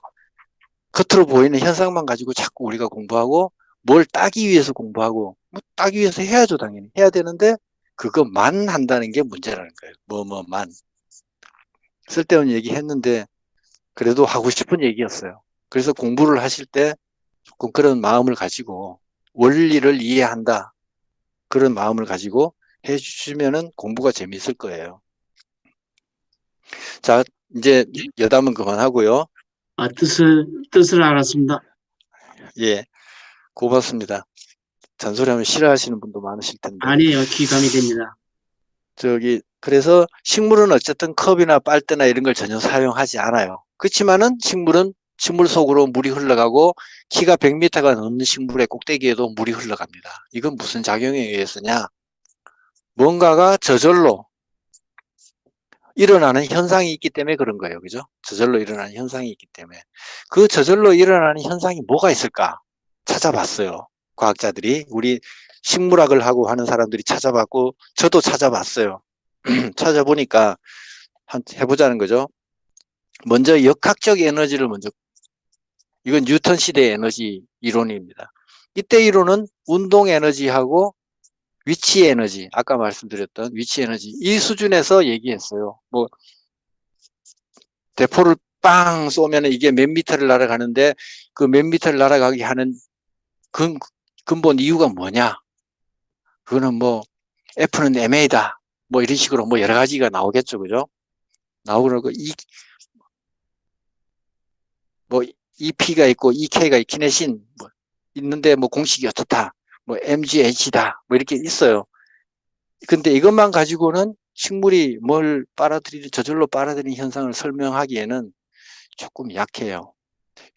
겉으로 보이는 현상만 가지고 자꾸 우리가 공부하고 뭘 따기 위해서 공부하고 뭐 따기 위해서 해야죠. 당연히 해야 되는데 그것만 한다는 게 문제라는 거예요. 뭐만 쓸데없는 얘기 했는데 그래도 하고 싶은 얘기였어요. 그래서 공부를 하실 때 조금 그런 마음을 가지고 원리를 이해한다 그런 마음을 가지고 해주시면은 공부가 재미있을 거예요. 자, 이제 여담은 그만하고요. 뜻을 알았습니다. 예, 고맙습니다. 잔소리하면 싫어하시는 분도 많으실 텐데. 아니에요. 귀감이 됩니다. 그래서 식물은 어쨌든 컵이나 빨대나 이런 걸 전혀 사용하지 않아요. 그렇지만은 식물은 식물 속으로 물이 흘러가고 키가 100m가 넘는 식물의 꼭대기에도 물이 흘러갑니다. 이건 무슨 작용에 의해서냐? 뭔가가 저절로 일어나는 현상이 있기 때문에 그런 거예요. 그죠? 저절로 일어나는 현상이 있기 때문에. 그 저절로 일어나는 현상이 뭐가 있을까? 찾아봤어요. 과학자들이. 우리 식물학을 하고 하는 사람들이 찾아봤고, 저도 찾아봤어요. 찾아보니까 해보자는 거죠. 먼저 역학적 에너지를 먼저, 이건 뉴턴 시대의 에너지 이론입니다. 이때 이론은 운동 에너지하고 위치 에너지, 아까 말씀드렸던 위치 에너지, 이 수준에서 얘기했어요. 뭐, 대포를 빵 쏘면 이게 몇 미터를 날아가는데 그 몇 미터를 날아가게 하는 근본 이유가 뭐냐? 그거는 뭐, F는 ma다. 뭐 이런 식으로 뭐 여러 가지가 나오겠죠. 그죠? 나오고, 뭐, EP가 있고, EK가 키네신, 뭐, 있는데 뭐 공식이 어떻다. 뭐, MGH다. 뭐 이렇게 있어요. 근데 이것만 가지고는 식물이 뭘 저절로 빨아들이는 현상을 설명하기에는 조금 약해요.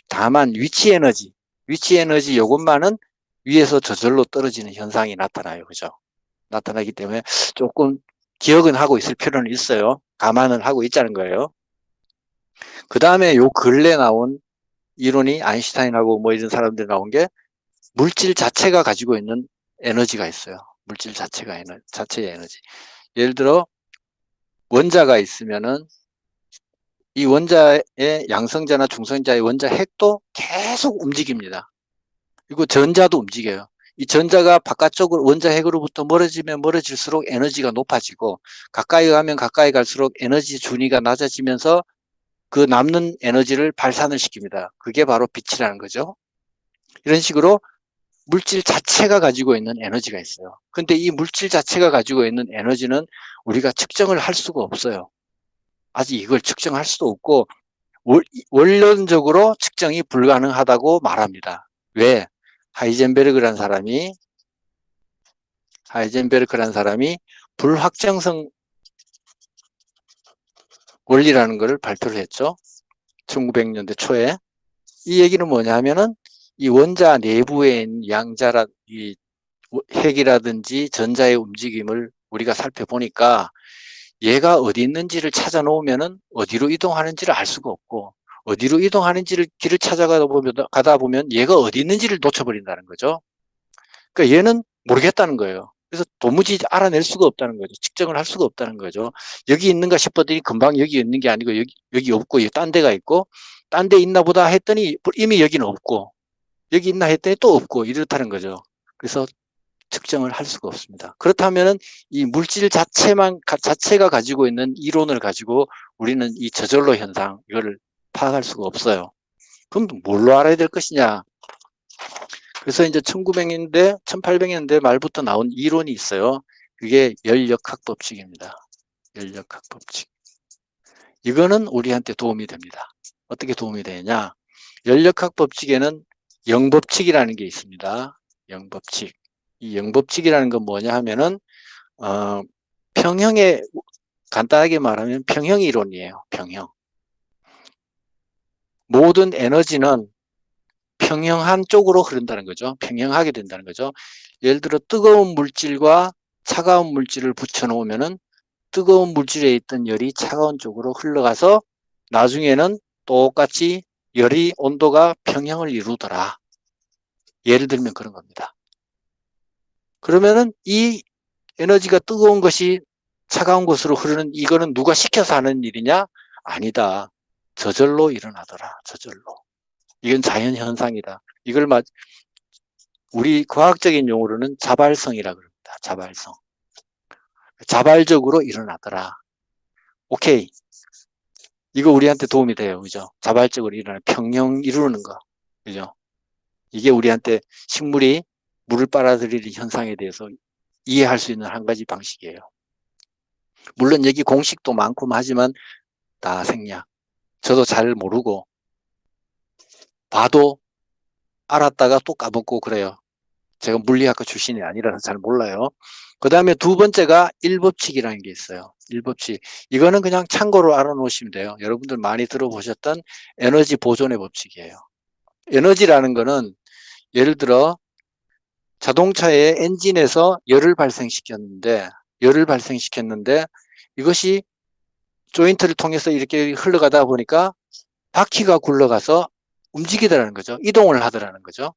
다만 위치 에너지 요것만은 위에서 저절로 떨어지는 현상이 나타나요. 그죠? 나타나기 때문에 조금 기억은 하고 있을 필요는 있어요. 감안을 하고 있자는 거예요. 그 다음에 요 근래 나온 이론이 아인슈타인하고 뭐 이런 사람들 나온 게 물질 자체가 가지고 있는 에너지가 있어요. 물질 자체의 에너지. 예를 들어 원자가 있으면은 이 원자의 양성자나 중성자의 원자 핵도 계속 움직입니다. 그리고 전자도 움직여요. 이 전자가 바깥쪽으로 원자 핵으로부터 멀어지면 멀어질수록 에너지가 높아지고 가까이 가면 가까이 갈수록 에너지 준위가 낮아지면서 그 남는 에너지를 발산을 시킵니다. 그게 바로 빛이라는 거죠. 이런 식으로 물질 자체가 가지고 있는 에너지가 있어요. 근데 이 물질 자체가 가지고 있는 에너지는 우리가 측정을 할 수가 없어요. 아직 이걸 측정할 수도 없고 원론적으로 측정이 불가능하다고 말합니다. 왜? 하이젠베르크라는 사람이 불확정성 원리라는 것을 발표를 했죠. 1900년대 초에. 이 얘기는 뭐냐면은 이 원자 내부에 있는 이 핵이라든지 전자의 움직임을 우리가 살펴보니까 얘가 어디 있는지를 찾아 놓으면은 어디로 이동하는지를 알 수가 없고 어디로 이동하는지를 길을 가다 보면 얘가 어디 있는지를 놓쳐버린다는 거죠. 그러니까 얘는 모르겠다는 거예요. 그래서 도무지 알아낼 수가 없다는 거죠. 측정을 할 수가 없다는 거죠. 여기 있는가 싶었더니 금방 여기 있는 게 아니고 여기 없고 여기 딴 데가 있고 딴 데 있나 보다 했더니 이미 여기는 없고 여기 있나 했더니 또 없고 이렇다는 거죠. 그래서 측정을 할 수가 없습니다. 그렇다면은 이 물질 자체가 가지고 있는 이론을 가지고 우리는 이 저절로 현상 이거를 파악할 수가 없어요. 그럼 뭘로 알아야 될 것이냐? 그래서 이제 1900년대, 1800년대 말부터 나온 이론이 있어요. 그게 열역학 법칙입니다. 열역학 법칙. 이거는 우리한테 도움이 됩니다. 어떻게 도움이 되냐? 열역학 법칙에는 영법칙이라는 게 있습니다. 영법칙. 이 영법칙이라는 건 뭐냐 하면은 평형의 간단하게 말하면 평형 이론이에요. 평형. 모든 에너지는 평형한 쪽으로 흐른다는 거죠. 평형하게 된다는 거죠. 예를 들어 뜨거운 물질과 차가운 물질을 붙여 놓으면은 뜨거운 물질에 있던 열이 차가운 쪽으로 흘러가서 나중에는 똑같이 온도가 평형을 이루더라. 예를 들면 그런 겁니다. 그러면은 이 에너지가 뜨거운 것이 차가운 곳으로 흐르는 이거는 누가 시켜서 하는 일이냐? 아니다. 저절로 일어나더라. 저절로. 이건 자연 현상이다. 이걸 우리 과학적인 용어로는 자발성이라고 합니다. 자발성. 자발적으로 일어나더라. 오케이. 이거 우리한테 도움이 돼요. 그죠? 자발적으로 일어나는 평형 이루는 거. 그죠? 이게 우리한테 식물이 물을 빨아들이는 현상에 대해서 이해할 수 있는 한 가지 방식이에요. 물론 여기 공식도 많고 하지만 다 생략. 저도 잘 모르고 봐도 알았다가 또 까먹고 그래요. 제가 물리학과 출신이 아니라서 잘 몰라요. 그 다음에 두 번째가 일법칙이라는 게 있어요. 1법칙. 이거는 그냥 참고로 알아놓으시면 돼요. 여러분들 많이 들어보셨던 에너지 보존의 법칙이에요. 에너지라는 거는 예를 들어 자동차의 엔진에서 열을 발생시켰는데 이것이 조인트를 통해서 이렇게 흘러가다 보니까 바퀴가 굴러가서 움직이더라는 거죠. 이동을 하더라는 거죠.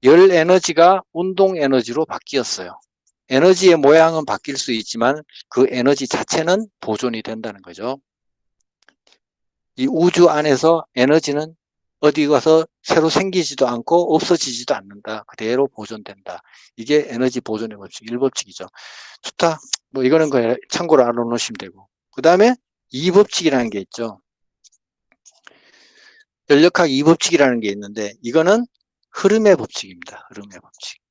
열 에너지가 운동 에너지로 바뀌었어요. 에너지의 모양은 바뀔 수 있지만 그 에너지 자체는 보존이 된다는 거죠. 이 우주 안에서 에너지는 어디 가서 새로 생기지도 않고 없어지지도 않는다. 그대로 보존된다. 이게 에너지 보존의 법칙, 1법칙이죠. 좋다. 뭐 이거는 참고로 알아놓으시면 되고. 그 다음에 2법칙이라는 게 있죠. 연력학 2법칙이라는 게 있는데 이거는 흐름의 법칙입니다. 흐름의 법칙.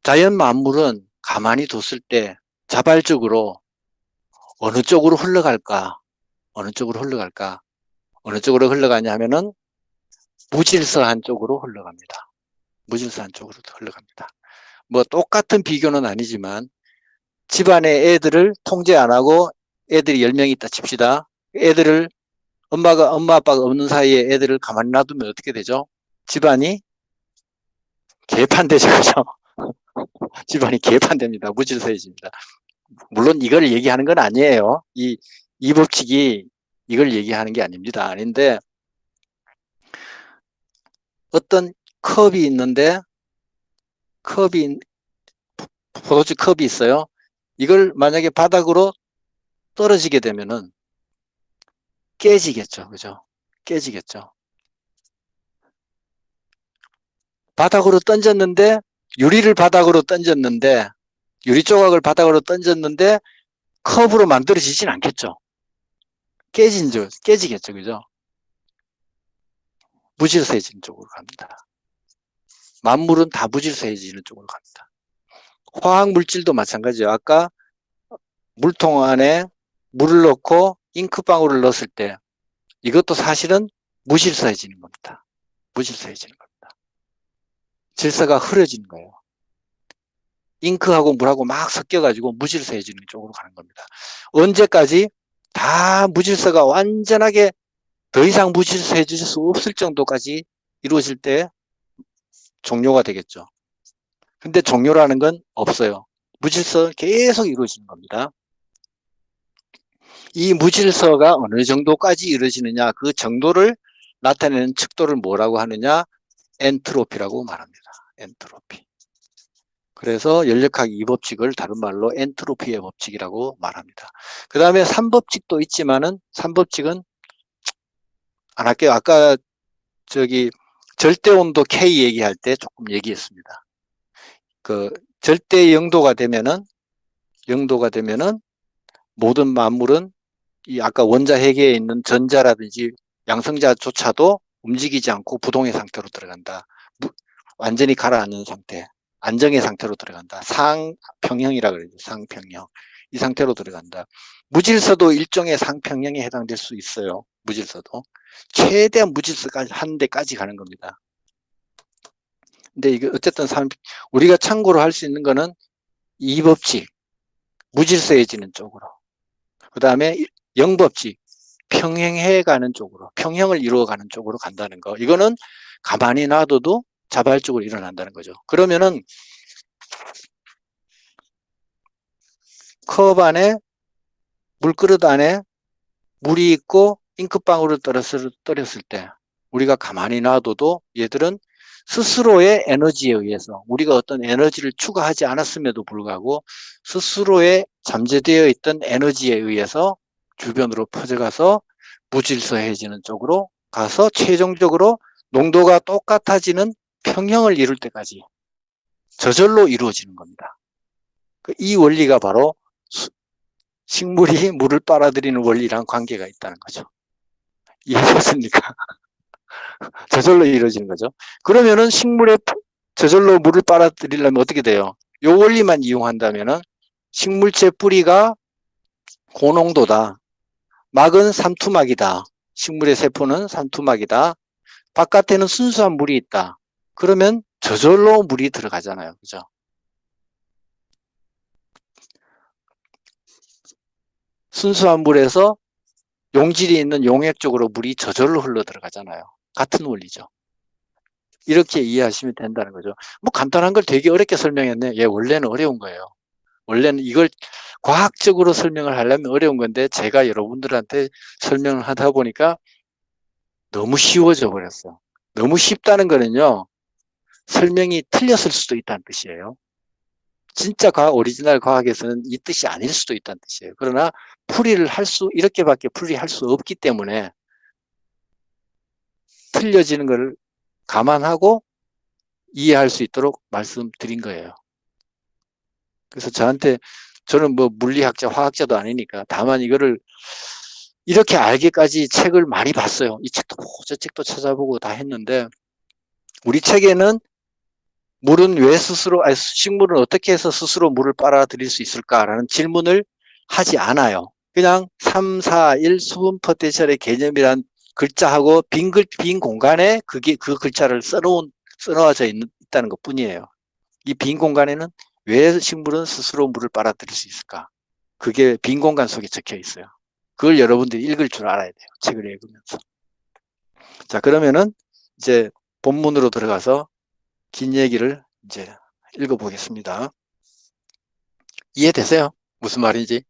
자연 만물은 가만히 뒀을 때 자발적으로 어느 쪽으로 흘러갈까? 어느 쪽으로 흘러갈까? 어느 쪽으로 흘러가냐 하면은 무질서한 쪽으로 흘러갑니다. 무질서한 쪽으로 흘러갑니다. 뭐 똑같은 비교는 아니지만 집안에 애들을 통제 안 하고 애들이 10명 있다 칩시다. 애들을 엄마 아빠가 없는 사이에 애들을 가만히 놔두면 어떻게 되죠? 집안이 개판되죠. 그죠? 집안이 개판됩니다. 무질서해집니다. 물론 이걸 얘기하는 건 아니에요. 이 법칙이 이걸 얘기하는 게 아닙니다. 아닌데 어떤 컵이 있는데 포도주 컵이 있어요. 이걸 만약에 바닥으로 떨어지게 되면은 깨지겠죠. 그죠? 깨지겠죠. 바닥으로 던졌는데 유리 조각을 바닥으로 던졌는데 컵으로 만들어지진 않겠죠. 깨지겠죠. 그죠? 무질서해지는 쪽으로 갑니다. 만물은 다 무질서해지는 쪽으로 갑니다. 화학 물질도 마찬가지예요. 아까 물통 안에 물을 넣고 잉크방울을 넣었을 때 이것도 사실은 무질서해지는 겁니다. 무질서해지는 겁니다. 질서가 흐려지는 거예요. 잉크하고 물하고 막 섞여가지고 무질서해지는 쪽으로 가는 겁니다. 언제까지 다 무질서가 완전하게 더 이상 무질서해질 수 없을 정도까지 이루어질 때 종료가 되겠죠. 근데 종료라는 건 없어요. 무질서 계속 이루어지는 겁니다. 이 무질서가 어느 정도까지 이루어지느냐, 그 정도를 나타내는 척도를 뭐라고 하느냐, 엔트로피라고 말합니다. 엔트로피. 그래서 연력학 2법칙을 다른 말로 엔트로피의 법칙이라고 말합니다. 그 다음에 3법칙도 있지만은 3법칙은 안 할게요. 아까 절대온도 K 얘기할 때 조금 얘기했습니다. 그 절대 0도가 되면은 모든 만물은 이 아까 원자 핵에 있는 전자라든지 양성자조차도 움직이지 않고 부동의 상태로 들어간다. 완전히 가라앉는 상태, 안정의 상태로 들어간다. 상평형이라 그러죠. 상평형. 이 상태로 들어간다. 무질서도 일종의 상평형에 해당될 수 있어요. 무질서도. 최대한 무질서까지 한 데까지 가는 겁니다. 근데 이게 어쨌든 우리가 참고로 할 수 있는 거는 이 법칙, 무질서해지는 쪽으로. 그 다음에 영법칙, 평행해가는 쪽으로, 평형을 이루어가는 쪽으로 간다는 거. 이거는 가만히 놔둬도 자발적으로 일어난다는 거죠. 그러면은 컵 안에, 물그릇 안에 물이 있고 잉크방울을 떨었을 때 우리가 가만히 놔둬도 얘들은 스스로의 에너지에 의해서 우리가 어떤 에너지를 추가하지 않았음에도 불구하고 스스로의 잠재되어 있던 에너지에 의해서 주변으로 퍼져가서 무질서해지는 쪽으로 가서 최종적으로 농도가 똑같아지는 평형을 이룰 때까지 저절로 이루어지는 겁니다. 이 원리가 바로 식물이 물을 빨아들이는 원리랑 관계가 있다는 거죠. 이해하셨습니까? 저절로 이루어지는 거죠. 그러면은 식물에 저절로 물을 빨아들이려면 어떻게 돼요? 이 원리만 이용한다면은 식물체 뿌리가 고농도다. 막은 삼투막이다. 식물의 세포는 삼투막이다. 바깥에는 순수한 물이 있다. 그러면 저절로 물이 들어가잖아요. 그죠? 순수한 물에서 용질이 있는 용액 쪽으로 물이 저절로 흘러 들어가잖아요. 같은 원리죠. 이렇게 이해하시면 된다는 거죠. 뭐 간단한 걸 되게 어렵게 설명했네. 예, 원래는 어려운 거예요. 원래는 이걸 과학적으로 설명을 하려면 어려운 건데 제가 여러분들한테 설명을 하다 보니까 너무 쉬워져 버렸어. 너무 쉽다는 거는요. 설명이 틀렸을 수도 있다는 뜻이에요. 진짜 오리지널 과학에서는 이 뜻이 아닐 수도 있다는 뜻이에요. 그러나 이렇게밖에 풀이할 수 없기 때문에 틀려지는 걸 감안하고 이해할 수 있도록 말씀드린 거예요. 그래서 저는 뭐 물리학자, 화학자도 아니니까 다만 이거를 이렇게 알기까지 책을 많이 봤어요. 이 책도 보고 저 책도 찾아보고 다 했는데 우리 책에는 식물은 어떻게 해서 스스로 물을 빨아들일 수 있을까라는 질문을 하지 않아요. 그냥 3, 4, 1 수분 포텐셜의 개념이란 글자하고 빈 공간에 그 글자를 써놓아져 있다는 것 뿐이에요. 이 빈 공간에는 왜 식물은 스스로 물을 빨아들일 수 있을까? 그게 빈 공간 속에 적혀 있어요. 그걸 여러분들이 읽을 줄 알아야 돼요. 책을 읽으면서. 자, 그러면은 이제 본문으로 들어가서 긴 얘기를 이제 읽어보겠습니다. 이해되세요? 무슨 말인지?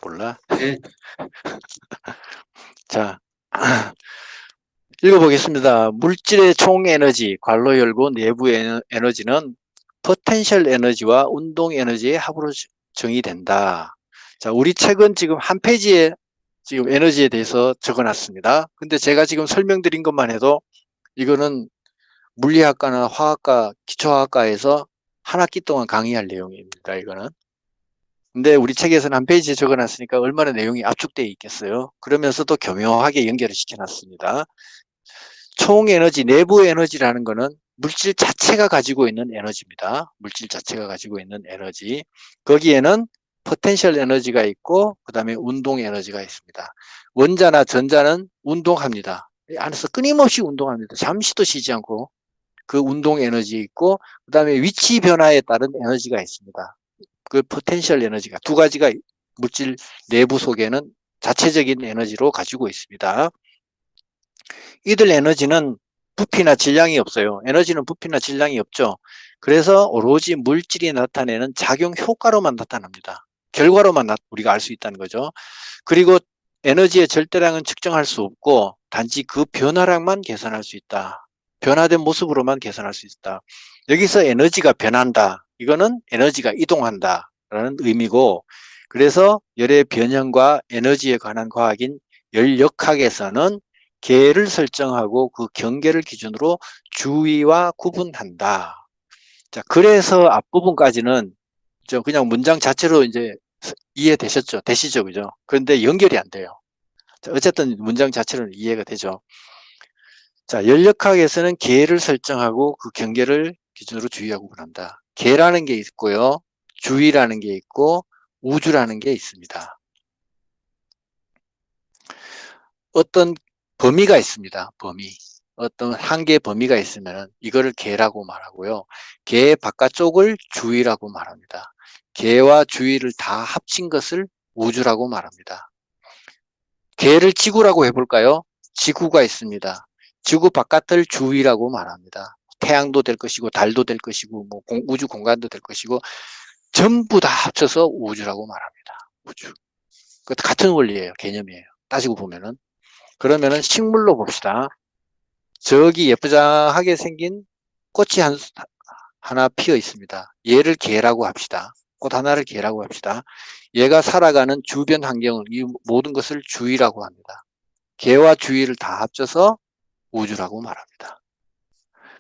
몰라? 네. 자, 읽어보겠습니다. 물질의 총 에너지, 괄호 열고 내부 에너지는 포텐셜 에너지와 운동 에너지의 합으로 정의된다. 자, 우리 책은 지금 한 페이지에 지금 에너지에 대해서 적어놨습니다. 근데 제가 지금 설명드린 것만 해도 이거는 물리학과나 화학과, 기초화학과에서 한 학기 동안 강의할 내용입니다. 이거는. 근데 우리 책에서는 한 페이지에 적어놨으니까 얼마나 내용이 압축되어 있겠어요. 그러면서도 교묘하게 연결을 시켜놨습니다. 총 에너지, 내부 에너지라는 거는 물질 자체가 가지고 있는 에너지입니다. 물질 자체가 가지고 있는 에너지. 거기에는 포텐셜 에너지가 있고 그 다음에 운동 에너지가 있습니다. 원자나 전자는 운동합니다. 안에서 끊임없이 운동합니다. 잠시도 쉬지 않고 그 운동 에너지 있고 그 다음에 위치 변화에 따른 에너지가 있습니다. 그 포텐셜 에너지가 두 가지가 물질 내부 속에는 자체적인 에너지로 가지고 있습니다. 이들 에너지는 부피나 질량이 없어요. 에너지는 부피나 질량이 없죠. 그래서 오로지 물질이 나타내는 작용 효과로만 나타납니다. 결과로만 우리가 알 수 있다는 거죠. 그리고 에너지의 절대량은 측정할 수 없고 단지 그 변화량만 계산할 수 있다. 변화된 모습으로만 계산할 수 있다. 여기서 에너지가 변한다. 이거는 에너지가 이동한다 라는 의미고, 그래서 열의 변형과 에너지에 관한 과학인 열역학에서는 계를 설정하고 그 경계를 기준으로 주위와 구분한다. 자, 그래서 앞부분까지는 그냥 문장 자체로 이제 이해되시죠? 그죠? 그런데 연결이 안 돼요. 자, 어쨌든 문장 자체로는 이해가 되죠. 자, 열역학에서는 계를 설정하고 그 경계를 기준으로 주위와 구분한다. 계라는 게 있고요. 주위라는 게 있고 우주라는 게 있습니다. 어떤 범위가 있습니다. 어떤 한계 범위가 있으면 이거를 계라고 말하고요. 계 바깥쪽을 주위라고 말합니다. 계와 주위를 다 합친 것을 우주라고 말합니다. 계를 지구라고 해볼까요? 지구가 있습니다. 지구 바깥을 주위라고 말합니다. 태양도 될 것이고 달도 될 것이고 뭐 우주 공간도 될 것이고 전부 다 합쳐서 우주라고 말합니다. 우주. 그 같은 원리예요. 개념이에요. 따지고 보면은. 그러면은 식물로 봅시다. 저기 예쁘장하게 생긴 꽃이 하나 피어 있습니다. 얘를 개라고 합시다. 꽃 하나를 개라고 합시다. 얘가 살아가는 주변 환경을, 이 모든 것을 주위라고 합니다. 개와 주위를 다 합쳐서 우주라고 말합니다.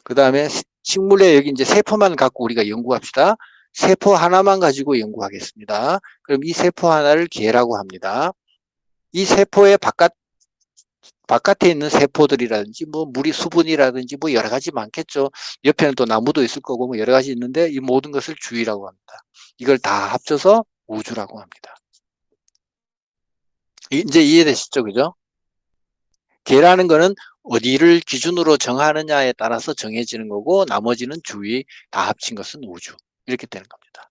그 다음에 식물의 여기 이제 세포만 갖고 우리가 연구합시다. 세포 하나만 가지고 연구하겠습니다. 그럼 이 세포 하나를 개라고 합니다. 이 세포의 바깥에 있는 세포들이라든지 뭐 수분이라든지 뭐 여러 가지 많겠죠. 옆에는 또 나무도 있을 거고 뭐 여러 가지 있는데 이 모든 것을 주위라고 합니다. 이걸 다 합쳐서 우주라고 합니다. 이제 이해되시죠? 그죠? 개라는 거는 어디를 기준으로 정하느냐에 따라서 정해지는 거고 나머지는 주위 다 합친 것은 우주. 이렇게 되는 겁니다.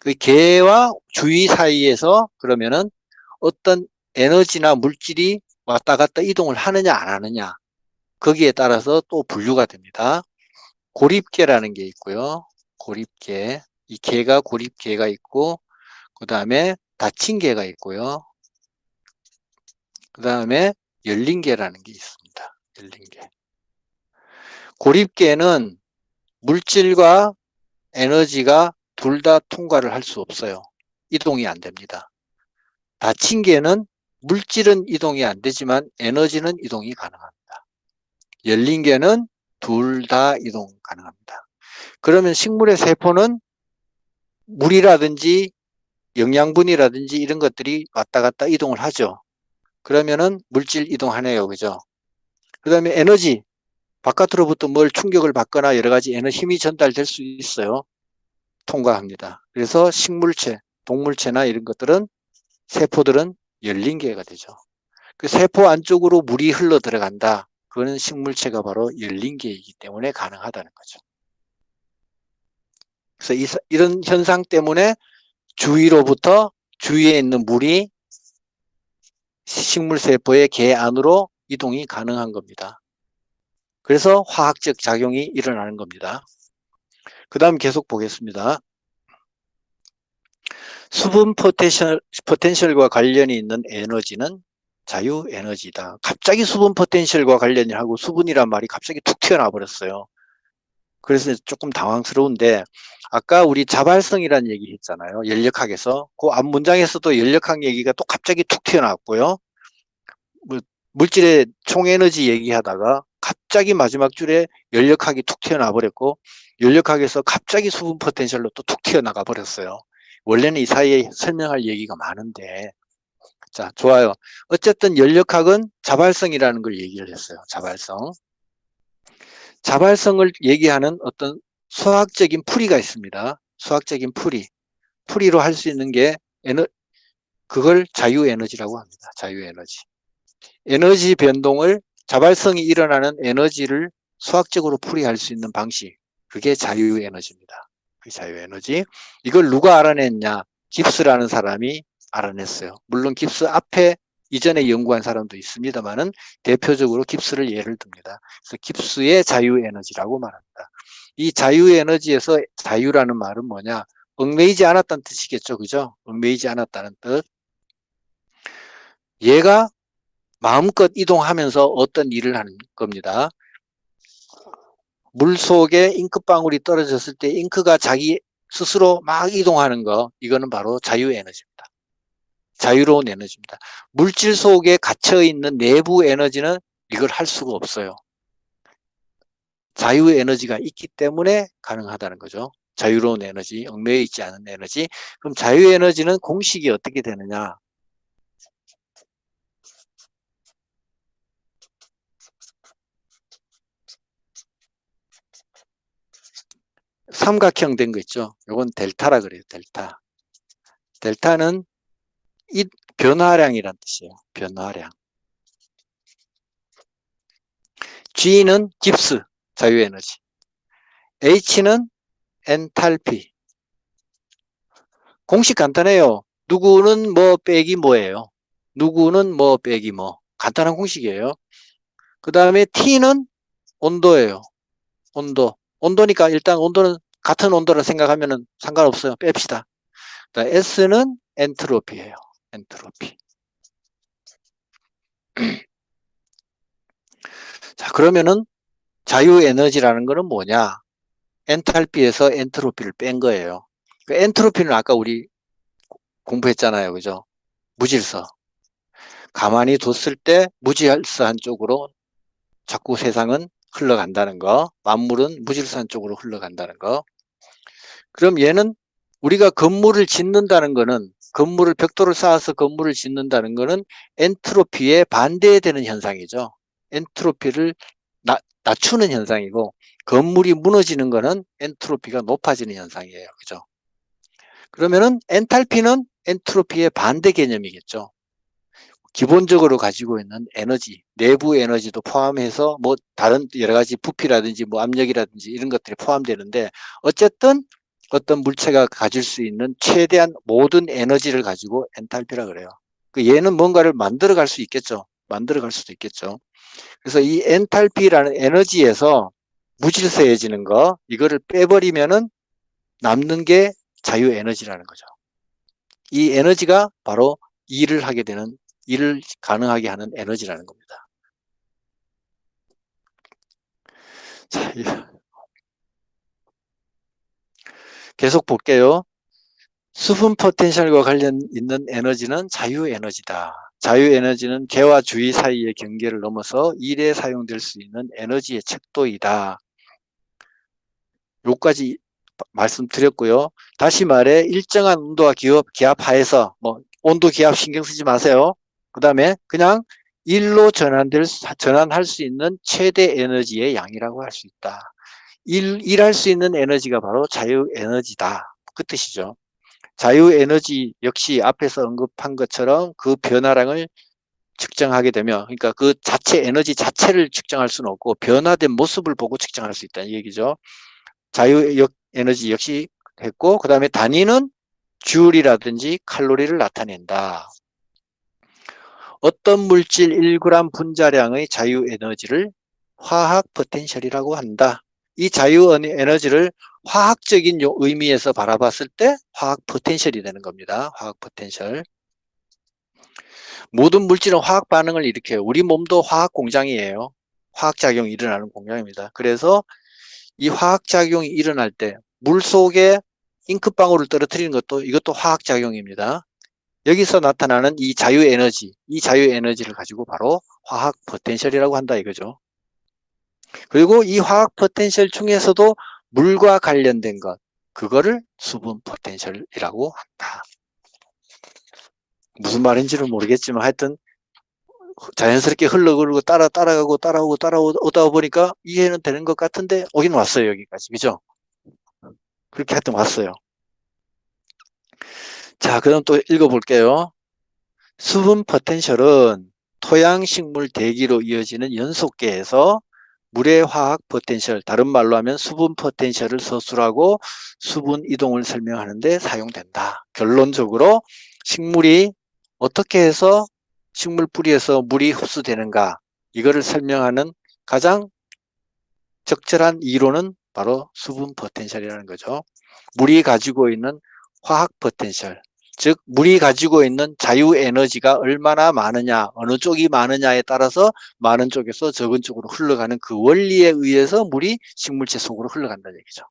그 개와 주위 사이에서 그러면은 어떤 에너지나 물질이 왔다 갔다 이동을 하느냐 안 하느냐 거기에 따라서 또 분류가 됩니다. 고립계라는 게 있고요. 고립계. 이 개가 고립계가 있고 그 다음에 닫힌 개가 있고요. 그 다음에 열린 개라는 게 있습니다. 열린 개. 고립계는 물질과 에너지가 둘 다 통과를 할 수 없어요. 이동이 안 됩니다. 닫힌 개는 물질은 이동이 안 되지만 에너지는 이동이 가능합니다. 열린 개는 둘 다 이동 가능합니다. 그러면 식물의 세포는 물이라든지 영양분이라든지 이런 것들이 왔다 갔다 이동을 하죠. 그러면은 물질 이동하네요. 그죠? 그 다음에 에너지. 바깥으로부터 뭘 충격을 받거나 여러 가지 에너지 힘이 전달될 수 있어요. 통과합니다. 그래서 식물체, 동물체나 이런 것들은 세포들은 열린 개가 되죠. 그 세포 안쪽으로 물이 흘러 들어간다. 그거는 식물체가 바로 열린 개이기 때문에 가능하다는 거죠. 그래서 이런 현상 때문에 주위로부터 주위에 있는 물이 식물세포의 개 안으로 이동이 가능한 겁니다. 그래서 화학적 작용이 일어나는 겁니다. 그 다음 계속 보겠습니다. 수분 포텐셜과 관련이 있는 에너지는 자유에너지다. 갑자기 수분 포텐셜과 관련이 하고 수분이란 말이 갑자기 툭 튀어나와 버렸어요. 그래서 조금 당황스러운데 아까 우리 자발성이라는 얘기 했잖아요. 연력학에서. 그 앞 문장에서도 연력학 얘기가 또 갑자기 툭 튀어나왔고요. 물질의 총에너지 얘기하다가 갑자기 마지막 줄에 연력학이 툭 튀어나와 버렸고 연력학에서 갑자기 수분 포텐셜로 또 툭 튀어나가 버렸어요. 원래는 이 사이에 설명할 얘기가 많은데 자 좋아요. 어쨌든 연력학은 자발성이라는 걸 얘기를 했어요. 자발성. 자발성을 얘기하는 어떤 수학적인 풀이가 있습니다. 수학적인 풀이. 풀이로 할 수 있는 게 그걸 자유에너지라고 합니다. 자유에너지. 에너지 변동을 자발성이 일어나는 에너지를 수학적으로 풀이할 수 있는 방식. 그게 자유에너지입니다. 그 자유에너지. 이걸 누가 알아냈냐? 깁스라는 사람이 알아냈어요. 물론 깁스 앞에 이전에 연구한 사람도 있습니다만은 대표적으로 깁스를 예를 듭니다. 그래서 깁스의 자유에너지라고 말합니다. 이 자유에너지에서 자유라는 말은 뭐냐? 얽매이지 않았다는 뜻이겠죠. 그죠? 얽매이지 않았다는 뜻. 얘가 마음껏 이동하면서 어떤 일을 하는 겁니다. 물 속에 잉크방울이 떨어졌을 때 잉크가 자기 스스로 막 이동하는 거, 이거는 바로 자유에너지입니다. 자유로운 에너지입니다. 물질 속에 갇혀있는 내부 에너지는 이걸 할 수가 없어요. 자유에너지가 있기 때문에 가능하다는 거죠. 자유로운 에너지, 얽매여 있지 않은 에너지. 그럼 자유에너지는 공식이 어떻게 되느냐? 삼각형 된 거 있죠. 이건 델타라 그래요. 델타. 델타는 이 변화량이란 뜻이에요. 변화량. G는 깁스, 자유에너지. H는 엔탈피. 공식 간단해요. 누구는 뭐 빼기 뭐예요. 누구는 뭐 빼기 뭐. 간단한 공식이에요. 그 다음에 T는 온도예요. 온도. 온도니까 일단 온도는 같은 온도라 생각하면 상관없어요. 뺍시다. S는 엔트로피예요. 엔트로피. 자, 그러면은 자유에너지라는 거는 뭐냐? 엔탈피에서 엔트로피를 뺀 거예요. 그 엔트로피는 아까 우리 공부했잖아요. 그죠? 무질서. 가만히 뒀을 때 무질서한 쪽으로 자꾸 세상은 흘러간다는 거. 만물은 무질서한 쪽으로 흘러간다는 거. 그럼 얘는 우리가 건물을 짓는다는 거는 건물을 벽돌을 쌓아서 건물을 짓는다는 거는 엔트로피에 반대되는 현상이죠. 엔트로피를 낮추는 현상이고 건물이 무너지는 거는 엔트로피가 높아지는 현상이에요. 그죠? 그러면은 엔탈피는 엔트로피의 반대 개념이겠죠. 기본적으로 가지고 있는 에너지, 내부 에너지도 포함해서 뭐 다른 여러 가지 부피라든지 뭐 압력이라든지 이런 것들이 포함되는데 어쨌든 어떤 물체가 가질 수 있는 최대한 모든 에너지를 가지고 엔탈피라 그래요. 그 얘는 뭔가를 만들어 갈 수 있겠죠. 만들어 갈 수도 있겠죠. 그래서 이 엔탈피라는 에너지에서 무질서해지는 거, 이거를 빼버리면은 남는 게 자유 에너지라는 거죠. 이 에너지가 바로 일을 하게 되는, 일을 가능하게 하는 에너지라는 겁니다. 자, 계속 볼게요. 수분 포텐셜과 관련 있는 에너지는 자유 에너지다. 자유 에너지는 개와 주의 사이의 경계를 넘어서 일에 사용될 수 있는 에너지의 척도이다. 요까지 말씀드렸고요. 다시 말해 일정한 온도와 기압 하에서 뭐 온도 기압 신경 쓰지 마세요. 그 다음에 그냥 일로 전환할 수 있는 최대 에너지의 양이라고 할 수 있다. 일할 수 있는 에너지가 바로 자유 에너지다. 그 뜻이죠. 자유 에너지 역시 앞에서 언급한 것처럼 그 변화량을 측정하게 되면, 그러니까 그 자체 에너지 자체를 측정할 수는 없고 변화된 모습을 보고 측정할 수 있다는 얘기죠. 자유 에너지 역시 했고, 그 다음에 단위는 줄이라든지 칼로리를 나타낸다. 어떤 물질 1g 분자량의 자유 에너지를 화학 포텐셜이라고 한다. 이 자유 에너지를 화학적인 의미에서 바라봤을 때 화학 포텐셜이 되는 겁니다. 화학 포텐셜. 모든 물질은 화학 반응을 일으켜요. 우리 몸도 화학 공장이에요. 화학작용이 일어나는 공장입니다. 그래서 이 화학작용이 일어날 때 물 속에 잉크방울을 떨어뜨리는 것도 이것도 화학작용입니다. 여기서 나타나는 이 자유에너지, 이 자유에너지를 가지고 바로 화학 포텐셜이라고 한다 이거죠. 그리고 이 화학 포텐셜 중에서도 물과 관련된 것, 그거를 수분 포텐셜이라고 한다. 무슨 말인지는 모르겠지만 하여튼 자연스럽게 흘러가고 따라오다 보니까 이해는 되는 것 같은데 오긴 왔어요. 여기까지. 그죠? 그렇게 하여튼 왔어요. 자, 그럼 또 읽어볼게요. 수분 포텐셜은 토양식물 대기로 이어지는 연속계에서 물의 화학 포텐셜, 다른 말로 하면 수분 포텐셜을 서술하고 수분 이동을 설명하는 데 사용된다. 결론적으로 식물이 어떻게 해서 식물 뿌리에서 물이 흡수되는가, 이거를 설명하는 가장 적절한 이론은 바로 수분 포텐셜이라는 거죠. 물이 가지고 있는 화학 포텐셜, 즉 물이 가지고 있는 자유 에너지가 얼마나 많으냐, 어느 쪽이 많으냐에 따라서 많은 쪽에서 적은 쪽으로 흘러가는 그 원리에 의해서 물이 식물체 속으로 흘러간다는 얘기죠.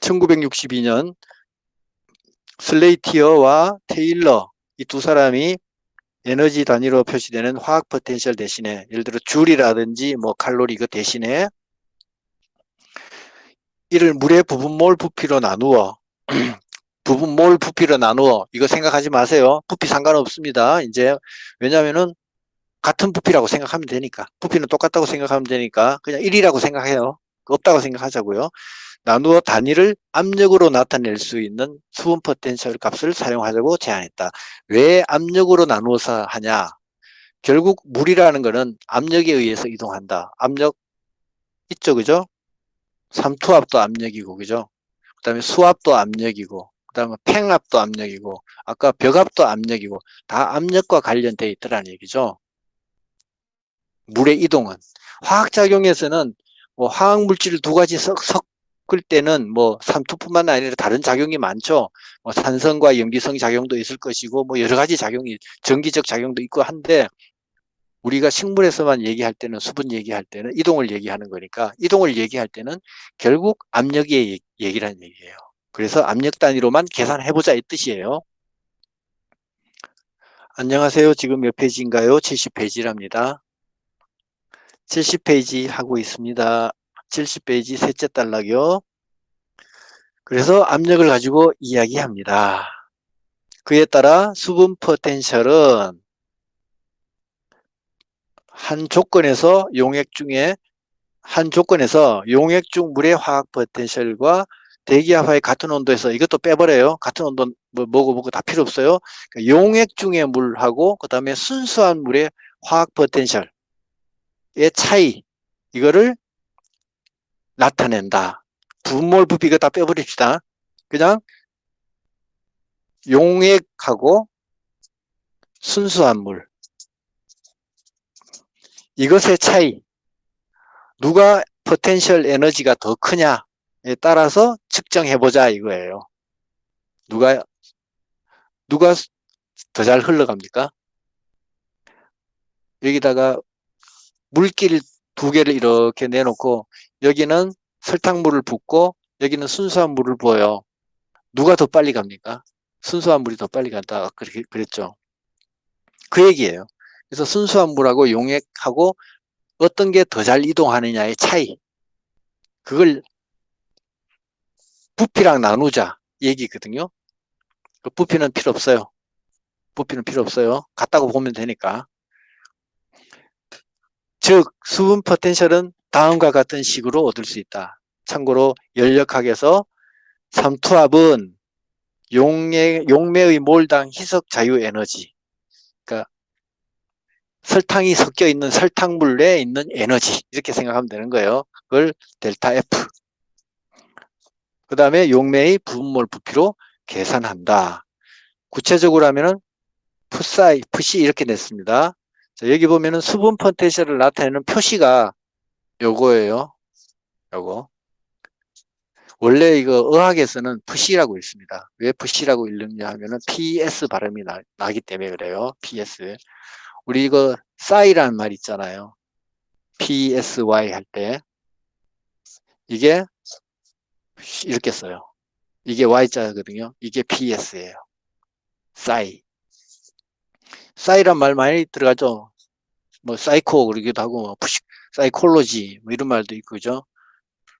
1962년 슬레이티어와 테일러, 이 두 사람이 에너지 단위로 표시되는 화학 포텐셜 대신에, 예를 들어 줄이라든지 뭐 칼로리 그 대신에 이를 물의 부분몰 부피로 나누어 부분몰 부피로 나누어, 이거 생각하지 마세요. 부피 상관없습니다. 이제 왜냐면은 같은 부피라고 생각하면 되니까, 부피는 똑같다고 생각하면 되니까 그냥 1이라고 생각해요. 없다고 생각하자고요. 나누어 단위를 압력으로 나타낼 수 있는 수분 포텐셜 값을 사용하자고 제안했다. 왜 압력으로 나누어서 하냐? 결국 물이라는 거는 압력에 의해서 이동한다. 압력 있죠, 그죠? 삼투압도 압력이고, 그죠? 그 다음에 수압도 압력이고, 그 다음에 팽압도 압력이고, 아까 벽압도 압력이고, 다 압력과 관련되어 있더라는 얘기죠. 물의 이동은. 화학작용에서는 뭐 화학물질을 두 가지 섞을 때는 뭐 삼투뿐만 아니라 다른 작용이 많죠. 뭐 산성과 염기성 작용도 있을 것이고, 뭐 여러 가지 작용이, 전기적 작용도 있고 한데, 우리가 식물에서만 얘기할 때는, 수분 얘기할 때는 이동을 얘기하는 거니까, 이동을 얘기할 때는 결국 압력의 얘기라는 얘기예요. 그래서 압력 단위로만 계산해보자 이 뜻이에요. 안녕하세요. 지금 몇 페이지인가요? 70페이지랍니다. 70페이지 하고 있습니다. 70페이지 셋째 단락이요. 그래서 압력을 가지고 이야기합니다. 그에 따라 수분 포텐셜은 한 조건에서 용액 중 물의 화학 포텐셜과 대기압하의 같은 온도에서, 이것도 빼버려요. 같은 온도 뭐고 다 필요 없어요. 그러니까 용액 중의 물하고 그 다음에 순수한 물의 화학 포텐셜의 차이, 이거를 나타낸다. 분모를 부피 이거 다 빼버립시다. 그냥 용액하고 순수한 물. 이것의 차이. 누가 포텐셜 에너지가 더 크냐에 따라서 측정해보자 이거예요. 누가 더 잘 흘러갑니까? 여기다가 물길 두 개를 이렇게 내놓고 여기는 설탕물을 붓고 여기는 순수한 물을 부어요. 누가 더 빨리 갑니까? 순수한 물이 더 빨리 간다. 그렇게 그랬죠. 그 얘기예요. 그래서 순수한 물하고 용액하고 어떤 게 더 잘 이동하느냐의 차이. 그걸 부피랑 나누자 얘기거든요. 그 부피는 필요 없어요. 부피는 필요 없어요. 같다고 보면 되니까. 즉 수분 포텐셜은 다음과 같은 식으로 얻을 수 있다. 참고로 연력학에서 삼투압은 용매의 몰당 희석 자유 에너지. 그러니까 설탕이 섞여 있는 설탕물 내에 있는 에너지. 이렇게 생각하면 되는 거예요. 그걸 델타 F. 그 다음에 용매의 분모를 부피로 계산한다. 구체적으로 하면은 푸시 이렇게 냈습니다. 자, 여기 보면은 수분 포텐셜을 나타내는 표시가 요거예요. 요거. 원래 이거 의학에서는 푸시라고 읽습니다. 왜 푸시라고 읽느냐 하면은 PS 발음이 나기 때문에 그래요. PS. 우리 이거 싸이라는 말 있잖아요. PSY 할 때. 이게 이렇게 써요. 이게 Y자거든요. 이게 PS예요. 싸이. 싸이란 말 많이 들어가죠. 뭐 사이코 그러기도 하고 뭐 사이콜로지 뭐 이런 말도 있고 그죠?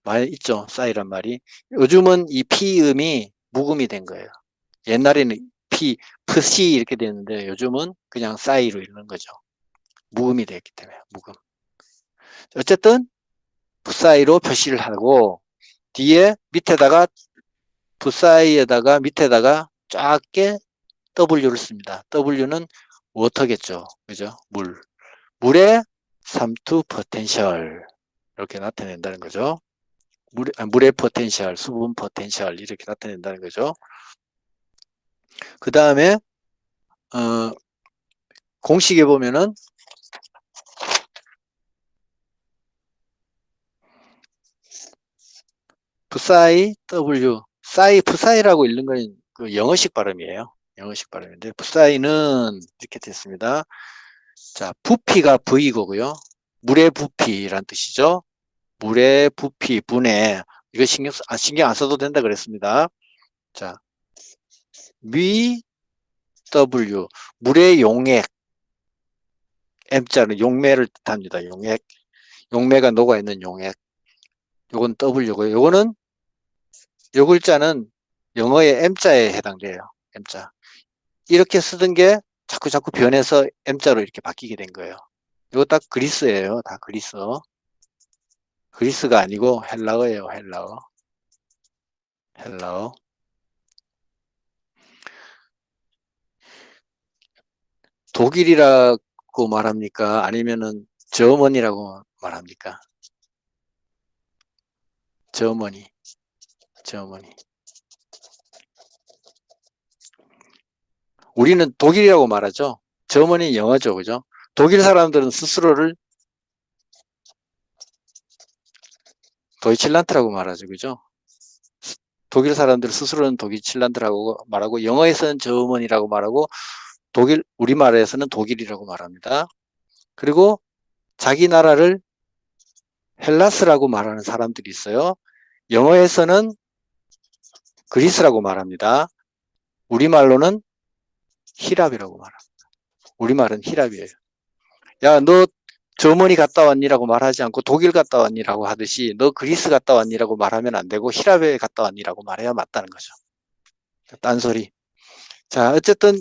많이 있죠. 싸이란 말이. 요즘은 이 피음이 묵음이 된 거예요. 옛날에는 푸시 이렇게 됐는데 요즘은 그냥 싸이로 읽는 거죠. 묵음이 됐기 때문에 묵음. 어쨌든 푸사이로 표시를 하고 뒤에 밑에다가 푸사이에다가 밑에다가 작게 W를 씁니다. W는 워터겠죠. 그죠? 물의 삼투 포텐셜 이렇게 나타낸다는 거죠. 물의 포텐셜, 수분 포텐셜 이렇게 나타낸다는 거죠. 그 다음에 공식에 보면은 푸사이 W, 푸사이라고 읽는 건 그 영어식 발음이에요. 영어식 발음인데 푸사이는 이렇게 됐습니다. 자, 부피가 V고요. 물의 부피란 뜻이죠. 물의 부피, 분해. 이거 신경 안 써도 된다 그랬습니다. 자, W, 물의 용액. M자는 용매를 뜻합니다. 용매가 녹아있는 용액. 요건 W고요. 요 글자는 영어의 M자에 해당돼요. M자. 이렇게 쓰던 게 자꾸 변해서 M자로 이렇게 바뀌게 된 거예요. 이거 딱 그리스예요. 다 그리스. 그리스가 아니고 헬라어예요. 헬라어. 독일이라고 말합니까? 아니면은 저머니라고 말합니까? 저머니. 우리는 독일이라고 말하죠. 저머니 영어죠. 그죠? 독일 사람들은 스스로를 도이칠란트라고 말하죠. 그죠? 독일 사람들 스스로는 도이칠란트라고 말하고 영어에서는 저머니라고 말하고 우리말에서는 독일이라고 말합니다. 그리고 자기 나라를 헬라스라고 말하는 사람들이 있어요. 영어에서는 그리스라고 말합니다. 우리말로는 히랍이라고 말합니다. 우리말은 히랍이에요. 야, 너 저머니 갔다 왔니라고 말하지 않고 독일 갔다 왔니라고 하듯이 너 그리스 갔다 왔니라고 말하면 안 되고 히랍에 갔다 왔니라고 말해야 맞다는 거죠. 딴소리. 자, 어쨌든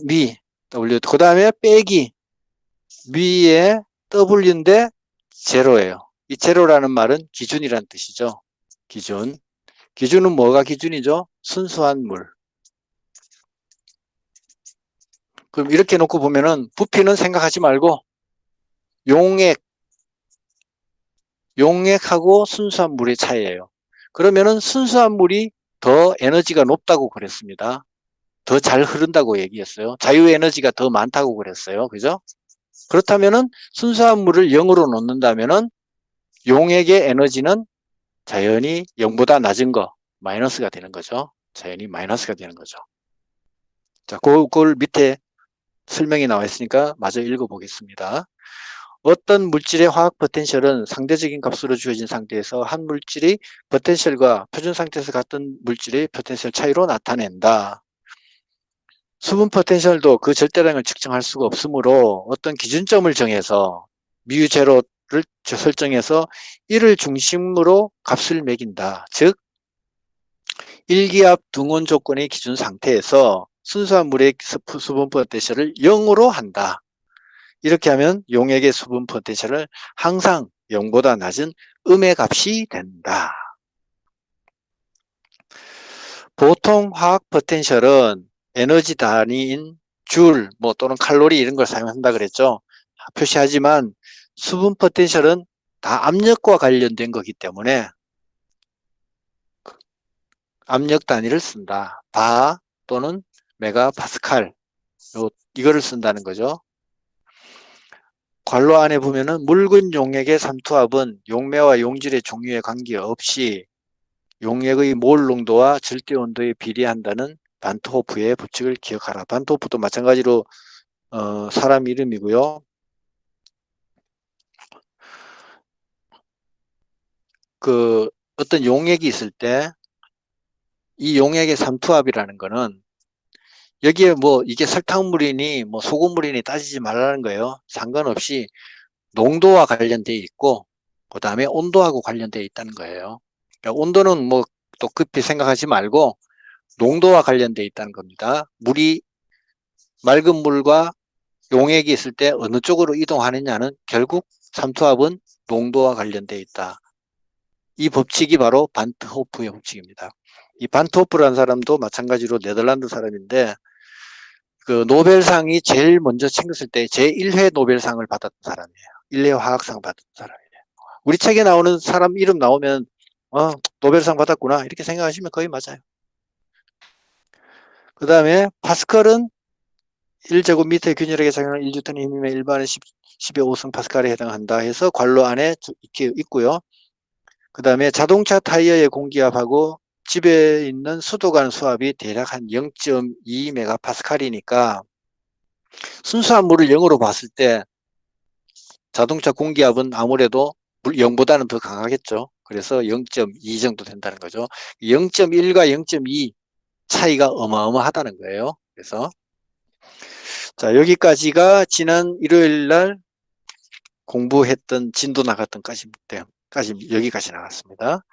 W. 그 다음에 빼기. 미의 W인데 제로예요. 이 제로라는 말은 기준이란 뜻이죠. 기준은 뭐가 기준이죠? 순수한 물. 그럼 이렇게 놓고 보면은 부피는 생각하지 말고 용액 용액하고 순수한 물의 차이예요. 그러면은 순수한 물이 더 에너지가 높다고 그랬습니다. 더 잘 흐른다고 얘기했어요. 자유 에너지가 더 많다고 그랬어요. 그죠? 그렇다면은 순수한 물을 0으로 놓는다면은 용액의 에너지는 자연히 0보다 낮은 거, 마이너스가 되는 거죠. 자연히 마이너스가 되는 거죠. 자, 그걸 밑에 설명이 나와 있으니까 마저 읽어보겠습니다. 어떤 물질의 화학 포텐셜은 상대적인 값으로 주어진 상태에서 한 물질이 포텐셜과 표준 상태에서 같은 물질의 포텐셜 차이로 나타낸다. 수분 포텐셜도 그 절대량을 측정할 수가 없으므로 어떤 기준점을 정해서 μ 제로를 설정해서 이를 중심으로 값을 매긴다. 즉 일기압 등온 조건의 기준 상태에서 순수한 물의 수분 포텐셜을 0으로 한다. 이렇게 하면 용액의 수분 포텐셜은 항상 0보다 낮은 음의 값이 된다. 보통 화학 포텐셜은 에너지 단위인 줄, 또는 칼로리 이런 걸 사용한다 그랬죠. 표시하지만 수분 포텐셜은 다 압력과 관련된 거기 때문에 압력 단위를 쓴다. 바 또는 메가파스칼 이거를 쓴다는 거죠. 괄호 안에 보면은 묽은 용액의 삼투압은 용매와 용질의 종류에 관계없이 용액의 몰 농도와 절대 온도에 비례한다는 반트호프의 법칙을 기억하라. 반트호프도 마찬가지로 사람 이름이고요. 그 어떤 용액이 있을 때 이 용액의 삼투압이라는 거는 여기에 이게 설탕물이니 소금물이니 따지지 말라는 거예요. 상관없이 농도와 관련되어 있고 그 다음에 온도하고 관련되어 있다는 거예요. 그러니까 온도는 또 급히 생각하지 말고 농도와 관련되어 있다는 겁니다. 물이 맑은 물과 용액이 있을 때 어느 쪽으로 이동하느냐는 결국 삼투압은 농도와 관련되어 있다. 이 법칙이 바로 반트호프의 법칙입니다. 이 반트호프라는 사람도 마찬가지로 네덜란드 사람인데 그 노벨상이 제일 먼저 챙겼을 때 제1회 노벨상을 받았던 사람이에요. 1회 화학상 받았던 사람이에요. 우리 책에 나오는 사람 이름 나오면 노벨상 받았구나 이렇게 생각하시면 거의 맞아요. 그 다음에 파스칼은 1제곱미터의 균열에게 작용하는 1뉴턴의 힘이면 일반은 10의 5승 파스칼에 해당한다 해서 괄호 안에 이렇게 있고요. 그 다음에 자동차 타이어의 공기압하고 집에 있는 수도관 수압이 대략 한 0.2 메가파스칼이니까 순수한 물을 0으로 봤을 때 자동차 공기압은 아무래도 0보다는 더 강하겠죠. 그래서 0.2 정도 된다는 거죠. 0.1과 0.2 차이가 어마어마하다는 거예요. 그래서 자, 여기까지가 지난 일요일 날 공부했던 진도 나갔던 까지 여기까지 나갔습니다.